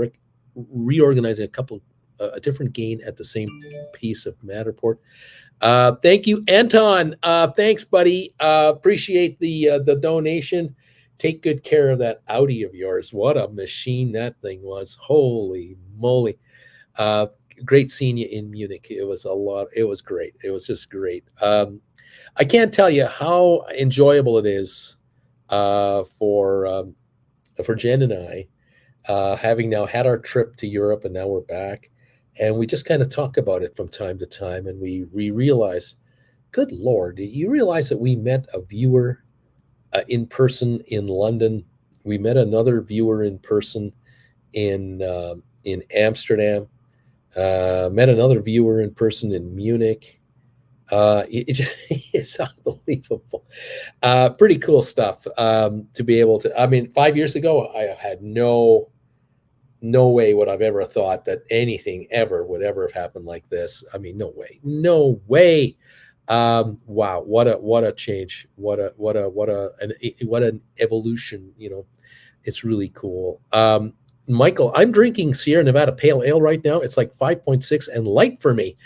reorganizing a different gain at the same piece of Matterport. Thank you, Anton. Thanks, buddy. Appreciate the donation. Take good care of that Audi of yours. What a machine that thing was. Holy moly. Great seeing you in Munich. It was a lot. It was great. It was just great. I can't tell you how enjoyable it is for Jen and I, having now had our trip to Europe, and now we're back. And we just kind of talk about it from time to time, and we realize, good Lord, you realize that we met a viewer in person in London. We met another viewer in person in Amsterdam. Met another viewer in person in Munich. It's unbelievable. Pretty cool stuff to be able to. I mean, 5 years ago, I had no way would I've ever thought that anything ever would ever have happened like this. I mean, no way. Wow, what a change. What an evolution. It's really cool. Michael, I'm drinking Sierra Nevada Pale Ale right now. It's like 5.6 and light for me.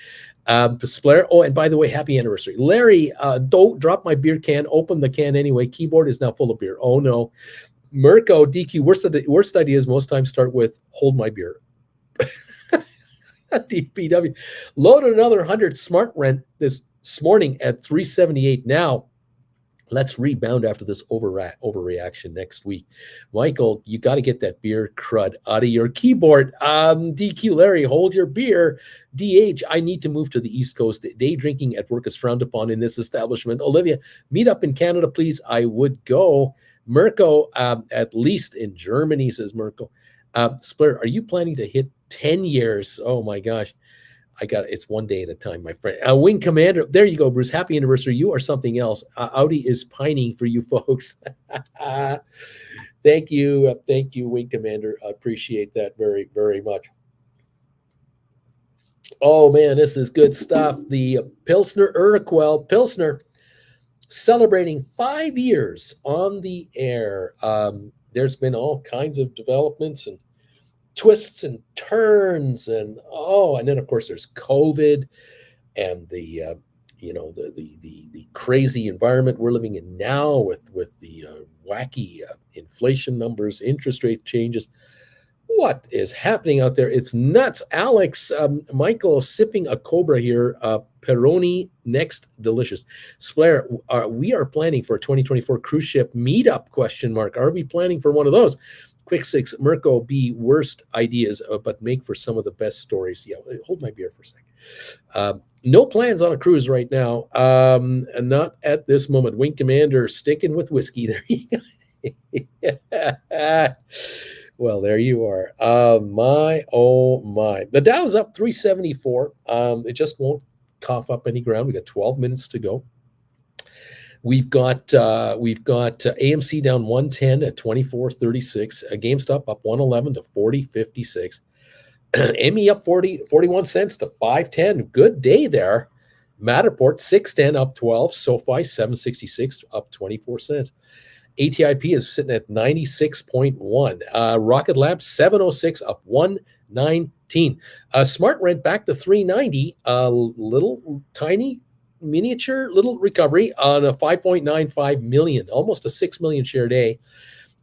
Splair. Oh, and by the way, happy anniversary. Larry, don't drop my beer can. Open the can anyway. Keyboard is now full of beer. Oh, no. Mirko, DQ, worst ideas most times start with hold my beer. DPW. Loaded another 100 smart rent this morning at 378 now. Let's rebound after this overreaction next week. Michael, you got to get that beer crud out of your keyboard. DQ Larry, hold your beer. DH, I need to move to the East Coast. Day drinking at work is frowned upon in this establishment. Olivia, meet up in Canada, please. I would go. Mirko, at least in Germany, says Mirko. Splair, are you planning to hit 10 years? Oh my gosh. It's one day at a time, my friend. Wing Commander, there you go, Bruce. Happy anniversary. You are something else. Audi is pining for you folks. Thank you, Wing Commander. I appreciate that very, very much. Oh man, this is good stuff. The Pilsner Urquell Pilsner celebrating 5 years on the air. There's been all kinds of developments and twists and turns, and then of course there's COVID and the crazy environment we're living in now with the wacky inflation numbers, interest rate changes. What is happening out there? It's nuts. Alex, Michael sipping a Cobra here. Peroni next, delicious. Splair, we are planning for a 2024 cruise ship meetup, ? Are we planning for one of those? Quick Six, Mirko, B, worst ideas, but make for some of the best stories. Yeah, hold my beer for a second. No plans on a cruise right now. And not at this moment. Wing Commander, sticking with whiskey. There you go. Well, there you are. My. The Dow's up 374. It just won't cough up any ground. We got 12 minutes to go. We've got AMC down 110 at 24.36. GameStop up 111 to 40.56. ME up 41 cents to 5.10. Good day there. Matterport 6.10 up 12. SoFi 766 up 24 cents. ATIP is sitting at 96.1. Rocket Lab 706 up 119. Smart Rent back to 390. Little tiny miniature little recovery on a 5.95 million, almost a 6 million share day.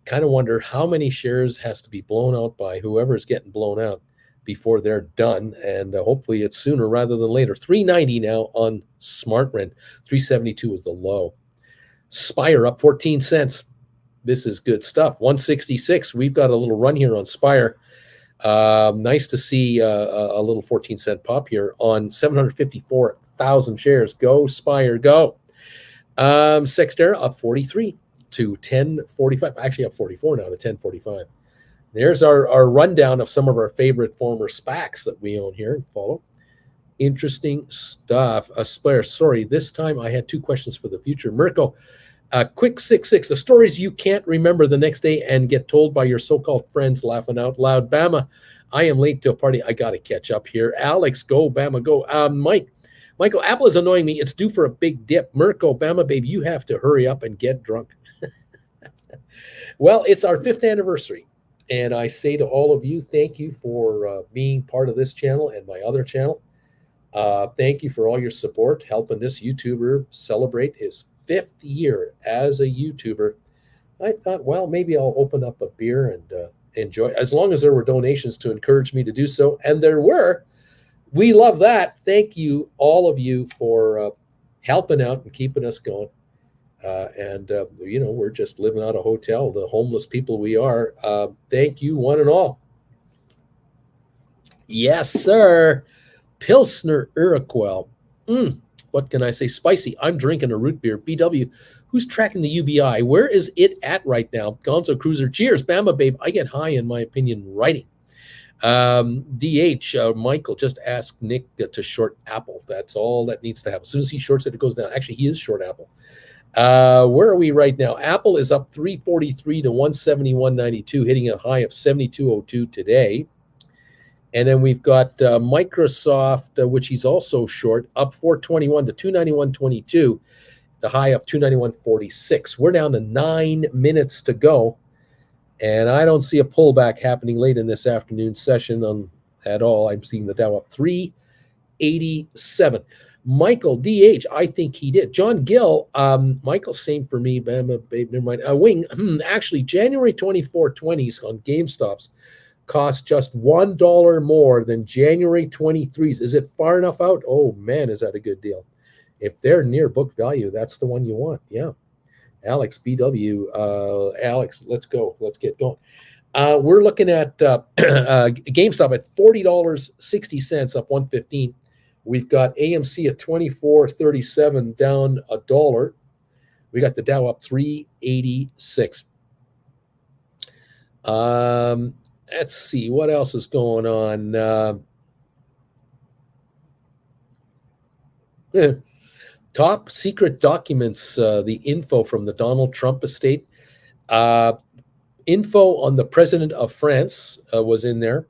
Kind of wonder how many shares has to be blown out by whoever's getting blown out before they're done, and hopefully it's sooner rather than later. 390 now on Smart Rent. 372 is the low. Spire up 14 cents. This is good stuff. 166. We've got a little run here on Spire. Nice to see a little 14-cent pop here on 754,000 shares. Go, Spire, go. Sextera up 43 to 1045. Actually up 44 now to 1045. There's our rundown of some of our favorite former SPACs that we own here and follow. Interesting stuff. Spire, sorry, this time I had two questions for the future. Mirko, Quick 66, the stories you can't remember the next day and get told by your so-called friends laughing out loud. Bama, I am late to a party. I got to catch up here. Alex, go. Bama, go. Michael, Apple is annoying me. It's due for a big dip. Mirko, Bama, baby, you have to hurry up and get drunk. Well, it's our 5th anniversary. And I say to all of you, thank you for being part of this channel and my other channel. Thank you for all your support, helping this YouTuber celebrate his 5th year as a YouTuber. I thought, well, maybe I'll open up a beer and enjoy, as long as there were donations to encourage me to do so. And there were. We love that. Thank you, all of you, for helping out and keeping us going. We're just living out of a hotel, the homeless people we are. Thank you, one and all. Yes, sir. Pilsner Urquell. What can I say? Spicy. I'm drinking a root beer. BW, who's tracking the UBI? Where is it at right now? Gonzo Cruiser. Cheers, Bama babe. I get high, in my opinion, writing. DH, Michael just asked Nick to short Apple. That's all that needs to happen. As soon as he shorts it, it goes down. Actually, he is short Apple. Where are we right now? Apple is up 343 to 171.92, hitting a high of 72.02 today. And then we've got Microsoft, which he's also short, up 421 to 291.22, the high of 291.46. We're down to 9 minutes to go. And I don't see a pullback happening late in this afternoon session at all. I'm seeing the Dow up 387. Michael, DH, I think he did. John Gill, Michael, same for me. Bama, babe, never mind. Wing, actually, January 24, 20s on GameStops cost just $1 more than January 23's. Is it far enough out? Oh, man, is that a good deal. If they're near book value, that's the one you want. Yeah. Alex, BW, Alex, let's go. Let's get going. We're looking at GameStop at $40.60, up 115. We've got AMC at $24.37, down $1. We got the Dow up 386. Let's see what else is going on. Top secret documents, the info from the Donald Trump estate. Info on the president of France was in there.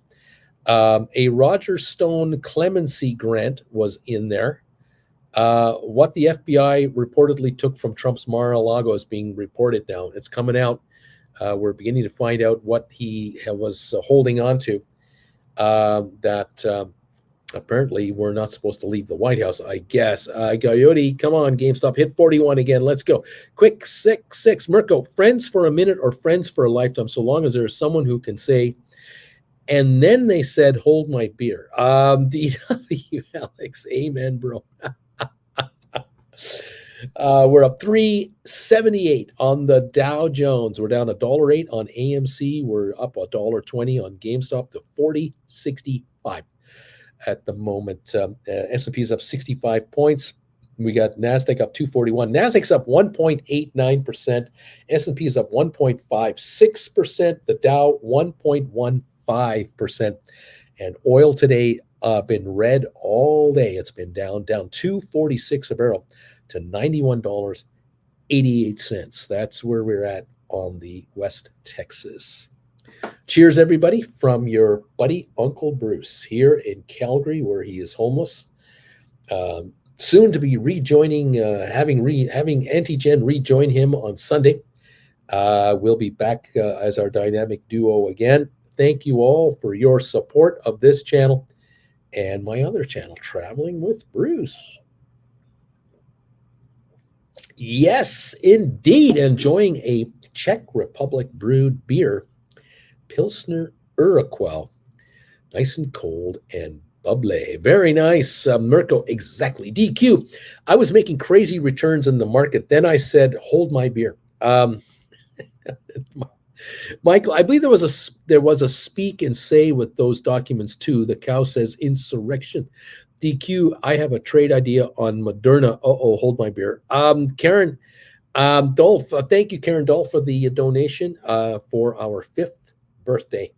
A Roger Stone clemency grant was in there. What the FBI reportedly took from Trump's Mar-a-Lago is being reported now. It's coming out. We're beginning to find out what he was holding on to that apparently we're not supposed to leave the White House, I guess. Coyote, come on, GameStop, hit 41 again. Let's go. Quick, 6. Mirko, friends for a minute or friends for a lifetime, so long as there's someone who can say, and then they said, hold my beer. DW, Alex, amen, bro. We're up 378 on the Dow Jones. We're down $1.08 on AMC. We're up $1.20 on GameStop to 40.65 at the moment. S&P is up 65 points. We got NASDAQ up 241. NASDAQ's up 1.89%. S&P is up 1.56%. The Dow 1.15%. And oil today been red all day. It's been down $2.46 a barrel to $91.88. That's where we're at on the West Texas. Cheers, everybody, from your buddy Uncle Bruce here in Calgary, where he is homeless. Soon to be rejoining, having Antigen rejoin him on Sunday. We'll be back as our dynamic duo again. Thank you all for your support of this channel and my other channel, Traveling with Bruce. Yes, indeed. Enjoying a Czech Republic brewed beer, Pilsner Urquell. Nice and cold and bubbly. Very nice. Mirko, exactly. DQ, I was making crazy returns in the market. Then I said, hold my beer. Michael, I believe there was a speak and say with those documents too. The cow says insurrection. DQ, I have a trade idea on Moderna. Hold my beer. Karen Dolph, thank you, Karen Dolph, for the donation for our 5th birthday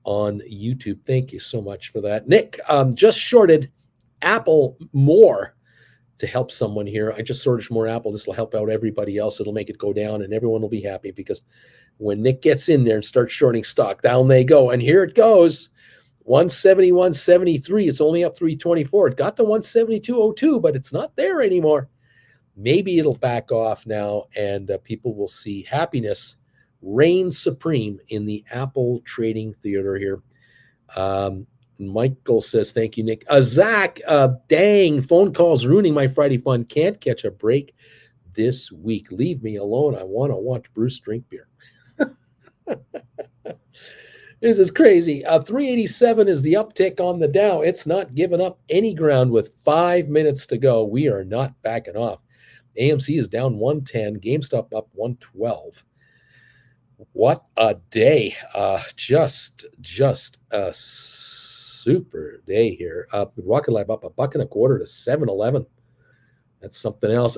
on YouTube. Thank you so much for that. Nick, just shorted Apple more to help someone here. I just sorted more Apple. This will help out everybody else. It'll make it go down, and everyone will be happy, because when Nick gets in there and starts shorting stock, down they go. And here it goes. 171.73. It's only up 324. It got to 172.02, but it's not there anymore. Maybe it'll back off now, and people will see happiness reign supreme in the Apple trading theater here. Michael says, thank you, Nick. Zach, dang, phone calls ruining my Friday fun. Can't catch a break this week. Leave me alone. I want to watch Bruce drink beer. This is crazy. 387 is the uptick on the Dow. It's not giving up any ground with 5 minutes to go. We are not backing off. AMC is down 110. GameStop up 112. What a day. Just a super day here. Rocket Lab up $1.25 to 7.11. That's something else.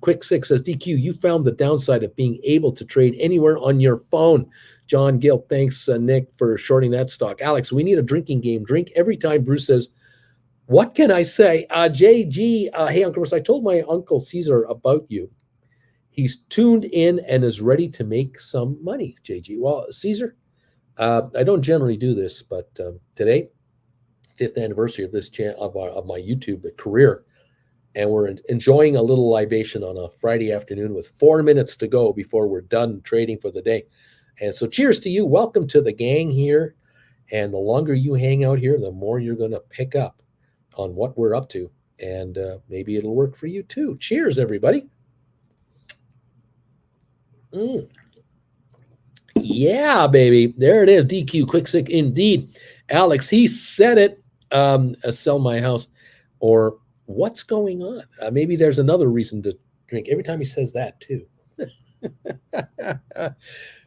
Quick Six says, DQ, you found the downside of being able to trade anywhere on your phone. John Gill, thanks, Nick, for shorting that stock. Alex, we need a drinking game. Drink every time Bruce says, what can I say? JG, hey, Uncle Bruce, I told my Uncle Caesar about you. He's tuned in and is ready to make some money, JG. Well, Caesar, I don't generally do this, but today, 5th anniversary of this of my YouTube career, and we're enjoying a little libation on a Friday afternoon with 4 minutes to go before we're done trading for the day. And so cheers to you. Welcome to the gang here. And the longer you hang out here, the more you're going to pick up on what we're up to. And maybe it'll work for you too. Cheers, everybody. Yeah, baby. There it is. DQ, quick sick indeed. Alex, he said it. Sell my house. Or what's going on? Maybe there's another reason to drink. Every time he says that too.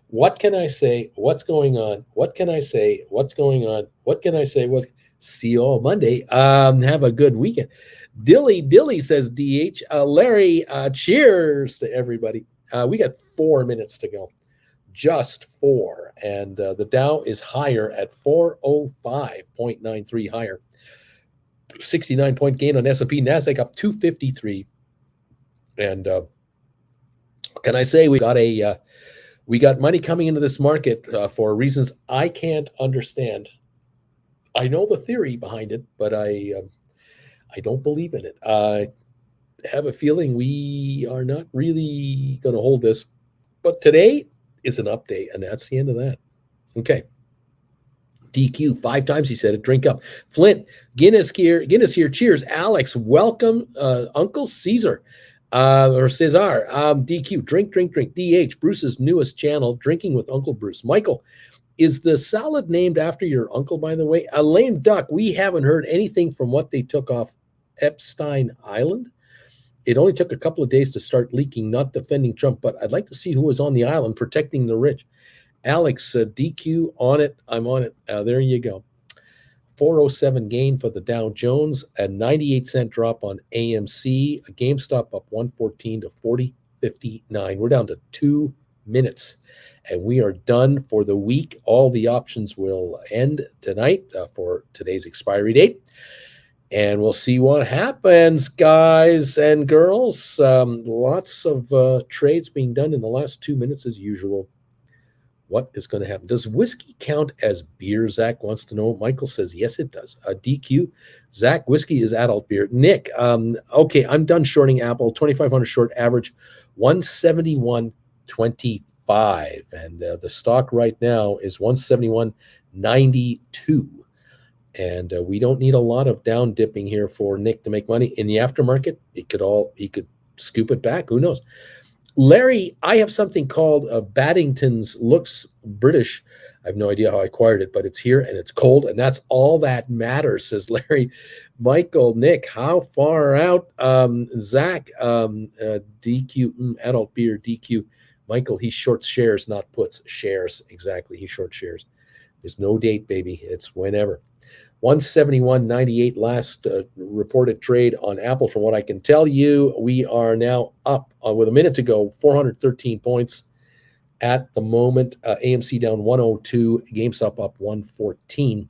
What can I say? What's going on? What can I say? What's going on? What can I say? See you all Monday. Have a good weekend. Dilly says DH. Larry, cheers to everybody. We got 4 minutes to go. Just 4. And the Dow is higher at 405.93 higher. 69-point gain on S&P. NASDAQ up 253. And what can I say? We got money coming into this market for reasons I can't understand. I know the theory behind it, but I don't believe in it. I have a feeling we are not really going to hold this. But today is an update, and that's the end of that. Okay. DQ 5 times he said it. Drink up. Flint, Guinness here. Cheers. Alex, welcome, Uncle Caesar. Or Cesar. DQ, drink. DH, Bruce's newest channel, Drinking with Uncle Bruce. Michael, is the salad named after your uncle, by the way? Lame Duck, we haven't heard anything from what they took off Epstein Island. It only took a couple of days to start leaking, not defending Trump, but I'd like to see who was on the island protecting the rich. Alex, DQ, on it. I'm on it. There you go. 407 gain for the Dow Jones, a 98-cent drop on AMC, a GameStop up 114 to 40.59. We're down to 2 minutes, and we are done for the week. All the options will end tonight for today's expiry date, and we'll see what happens, guys and girls. Lots of trades being done in the last 2 minutes as usual. What is going to happen? Does whiskey count as beer? Zach wants to know. Michael says, yes, it does. DQ, Zach, whiskey is adult beer. Nick, okay, I'm done shorting Apple. 2,500 short, average 171.25. And the stock right now is 171.92. And we don't need a lot of down dipping here for Nick to make money. In the aftermarket, he could scoop it back. Who knows? Larry, I have something called Baddington's. Looks British. I have no idea how I acquired it, but it's here and it's cold, and that's all that matters, says Larry. Michael, Nick, how far out? Zach, DQ, adult beer, DQ. Michael, he shorts shares, not puts. Shares, exactly. He shorts shares. There's no date, baby. It's whenever. 171.98 last reported trade on Apple. From what I can tell you, we are now up with a minute to go, 413 points at the moment. AMC down 102, GameStop up 114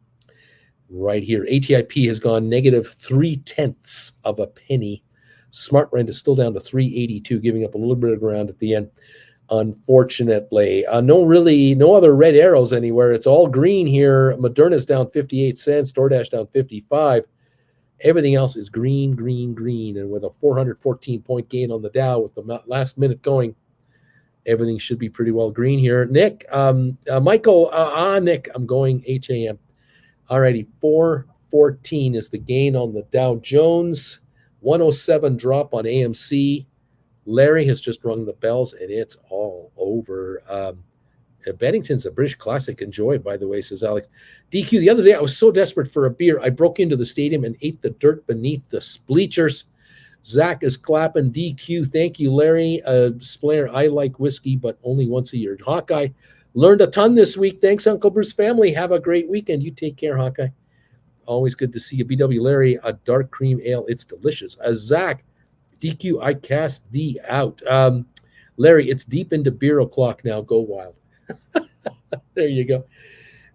right here. ATIP has gone negative 0.3 of a penny Smart Rent is still down to 382, giving up a little bit of ground at the end. Unfortunately, no other red arrows anywhere. It's all green here. Moderna's down 58 cents, DoorDash down 55. Everything else is green, green, green. And with a 414-point gain on the Dow with the last minute going, everything should be pretty well green here. Nick, Michael, Nick, I'm going HAM. All righty, 414 is the gain on the Dow Jones. 107 drop on AMC. Larry has just rung the bells, and it's all over. Bennington's a British classic. Enjoy, by the way, says Alex. DQ, the other day I was so desperate for a beer, I broke into the stadium and ate the dirt beneath the bleachers. Zach is clapping. DQ, thank you, Larry. Splayer, I like whiskey, but only once a year. Hawkeye, learned a ton this week. Thanks, Uncle Bruce family. Have a great weekend. You take care, Hawkeye. Always good to see you. BW Larry, a dark cream ale. It's delicious. Zach, DQ, I cast thee out. Larry, it's deep into beer o'clock now. Go wild. There you go.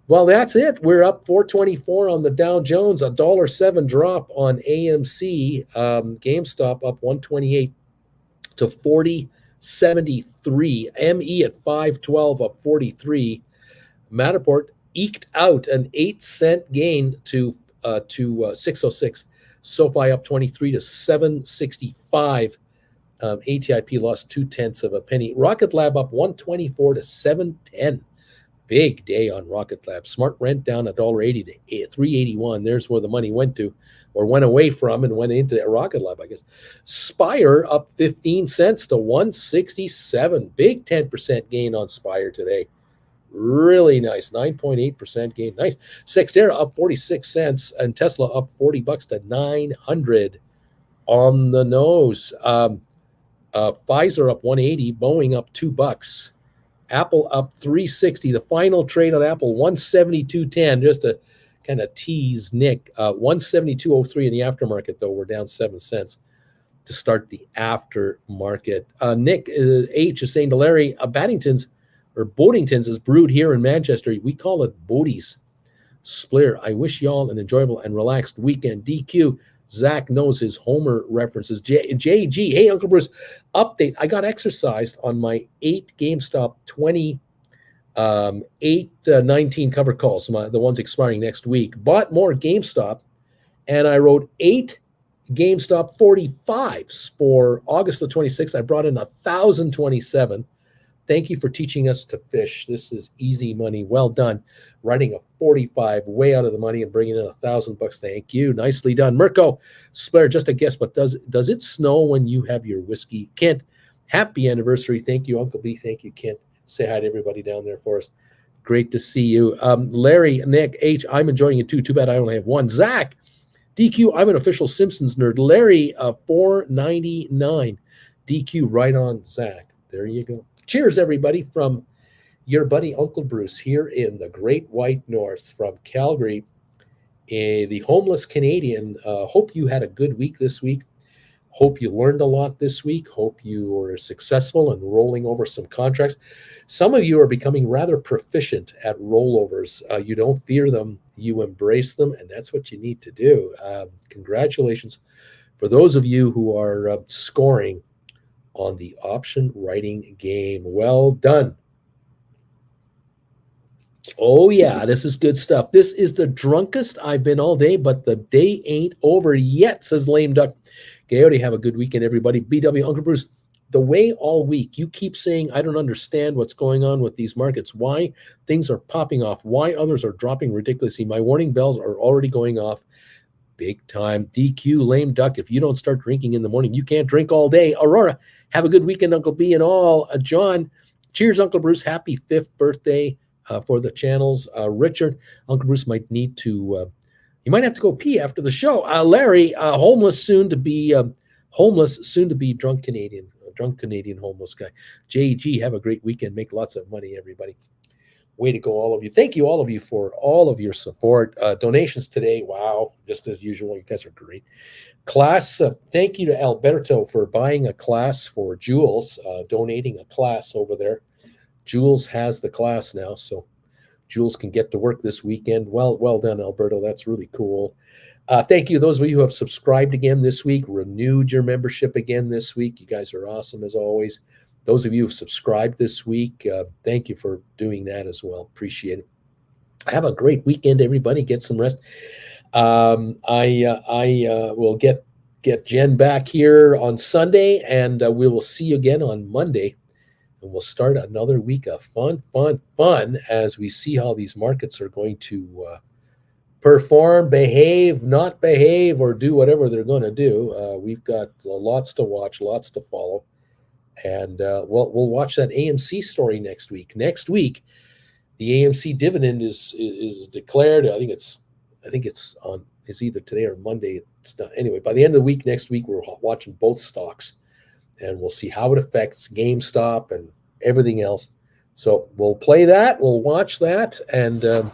Well, that's it. We're up 424 on the Dow Jones, $1.07 drop on AMC. GameStop up 128 to 40.73. ME at 512 up 43. Matterport eked out an 8-cent gain to 606. SoFi up 23 to 765. ATIP lost 0.2 of a penny. Rocket Lab up 124 to 710. Big day on Rocket Lab. Smart Rent down $1.80 to 381. There's where the money went to, or went away from and went into Rocket Lab, I guess. Spire up 15 cents to 167. Big 10% gain on Spire today. Really nice. 9.8% gain. Nice. Sextera up 46 cents and Tesla up $40 to 900. On the nose. Pfizer up 180. Boeing up $2. Apple up 360. The final trade on Apple 172.10. Just to kind of tease Nick. 172.03 in the aftermarket, though. We're down 7 cents to start the aftermarket. Nick H is saying to Larry, Boddington's is brewed here in Manchester. We call it Bodie's. Splayer, I wish y'all an enjoyable and relaxed weekend. DQ, Zach knows his Homer references. JG, hey, Uncle Bruce, update. I got exercised on my 8 GameStop 19 cover calls, the ones expiring next week. Bought more GameStop, and I wrote 8 GameStop 45s for August the 26th. I brought in 1,027. Thank you for teaching us to fish. This is easy money. Well done. Writing a 45 way out of the money and bringing in $1,000. Thank you. Nicely done. Mirko, Splayer, just a guess, but does it snow when you have your whiskey? Kent, happy anniversary. Thank you, Uncle B. Thank you, Kent. Say hi to everybody down there for us. Great to see you. Larry, Nick, H, I'm enjoying it too. Too bad I only have one. Zach, DQ, I'm an official Simpsons nerd. Larry, $4.99. DQ, right on Zach. There you go. Cheers, everybody, from your buddy Uncle Bruce here in the Great White North from Calgary, the homeless Canadian. Hope you had a good week this week. Hope you learned a lot this week. Hope you were successful in rolling over some contracts. Some of you are becoming rather proficient at rollovers. You don't fear them, you embrace them, and that's what you need to do. Congratulations for those of you who are scoring on the option writing game. Well done. Oh, yeah, this is good stuff. This is the drunkest I've been all day, but the day ain't over yet, says Lame Duck. Coyote, have a good weekend, everybody. BW, Uncle Bruce, the way all week you keep saying, I don't understand what's going on with these markets, why things are popping off, why others are dropping ridiculously. My warning bells are already going off big time. DQ, Lame Duck, if you don't start drinking in the morning, you can't drink all day. Aurora, have a good weekend, Uncle B and all. John, cheers, Uncle Bruce. Happy 5th birthday for the channels. Richard, Uncle Bruce might need to, he might have to go pee after the show. Larry, homeless, soon to be drunk Canadian homeless guy. JG, have a great weekend. Make lots of money, everybody. Way to go, all of you. Thank you, all of you, for all of your support. Donations today, wow, just as usual. You guys are great. Class, thank you to Alberto for buying a class for Jules, donating a class over there. Jules has the class now, so Jules can get to work this weekend. Well done, Alberto. That's really cool. Thank you, those of you who have subscribed again this week, renewed your membership again this week. You guys are awesome as always. Those of you who've subscribed this week, thank you for doing that as well. Appreciate it. Have a great weekend, everybody. Get some rest. I will get Jen back here on Sunday, and we will see you again on Monday. And we'll start another week of fun as we see how these markets are going to perform, behave, not behave, or do whatever they're going to do. We've got lots to watch, lots to follow, and we'll watch that AMC story next week. Next week, the AMC dividend is declared. I think it's on. It's either today or Monday. It's not anyway. By the end of the week, next week, we're watching both stocks, and we'll see how it affects GameStop and everything else. So we'll play that. We'll watch that, and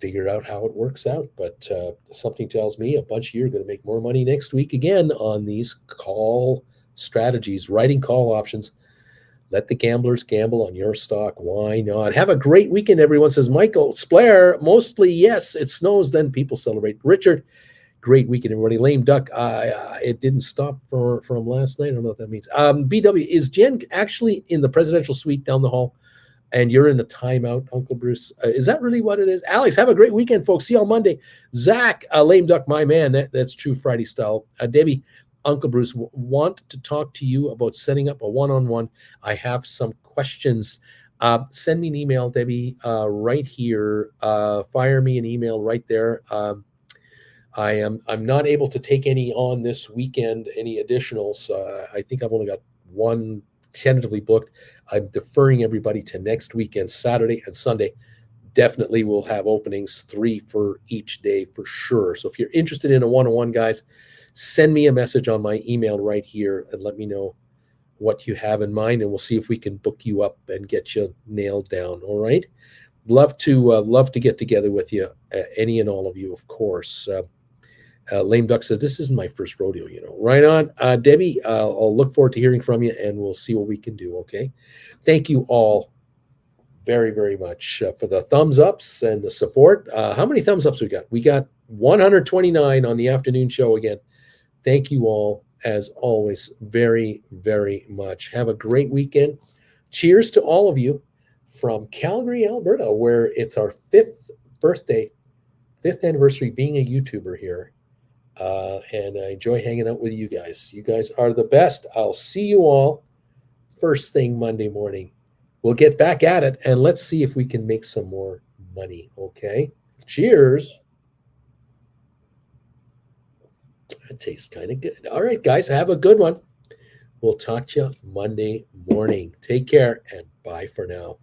figure out how it works out. But something tells me a bunch of you are going to make more money next week again on these call strategies, writing call options. Let the gamblers gamble on your stock. Why not? Have a great weekend, everyone, says Michael Splair. Mostly, yes, it snows, then people celebrate. Richard, great weekend, everybody. Lame Duck, it didn't stop from last night. I don't know what that means. BW, is Jen actually in the presidential suite down the hall? And you're in the timeout, Uncle Bruce. Is that really what it is? Alex, have a great weekend, folks. See you on Monday. Zach, Lame Duck, my man. That's true Friday style. Debbie, Uncle Bruce, want to talk to you about setting up a one-on-one. I have some questions. Send me an email, Debbie, right here. Fire me an email right there. I'm not able to take any on this weekend, any additionals. I think I've only got one tentatively booked. I'm deferring everybody to next weekend, Saturday and Sunday. Definitely will have openings, 3 for each day for sure. So if you're interested in a one-on-one, guys, send me a message on my email right here and let me know what you have in mind, and we'll see if we can book you up and get you nailed down. All right. Love to get together with you, any and all of you, of course. Lame Duck says, this isn't my first rodeo, Right on. Debbie, I'll look forward to hearing from you, and we'll see what we can do, okay? Thank you all very, very much for the thumbs ups and the support. How many thumbs ups we got? We got 129 on the afternoon show again. Thank you all, as always, very, very much. Have a great weekend. Cheers to all of you from Calgary, Alberta, where it's our 5th anniversary being a YouTuber here. And I enjoy hanging out with you guys. You guys are the best. I'll see you all first thing Monday morning. We'll get back at it, and let's see if we can make some more money, okay? Cheers. That tastes kind of good. All right, guys, have a good one. We'll talk to you Monday morning. Take care, and bye for now.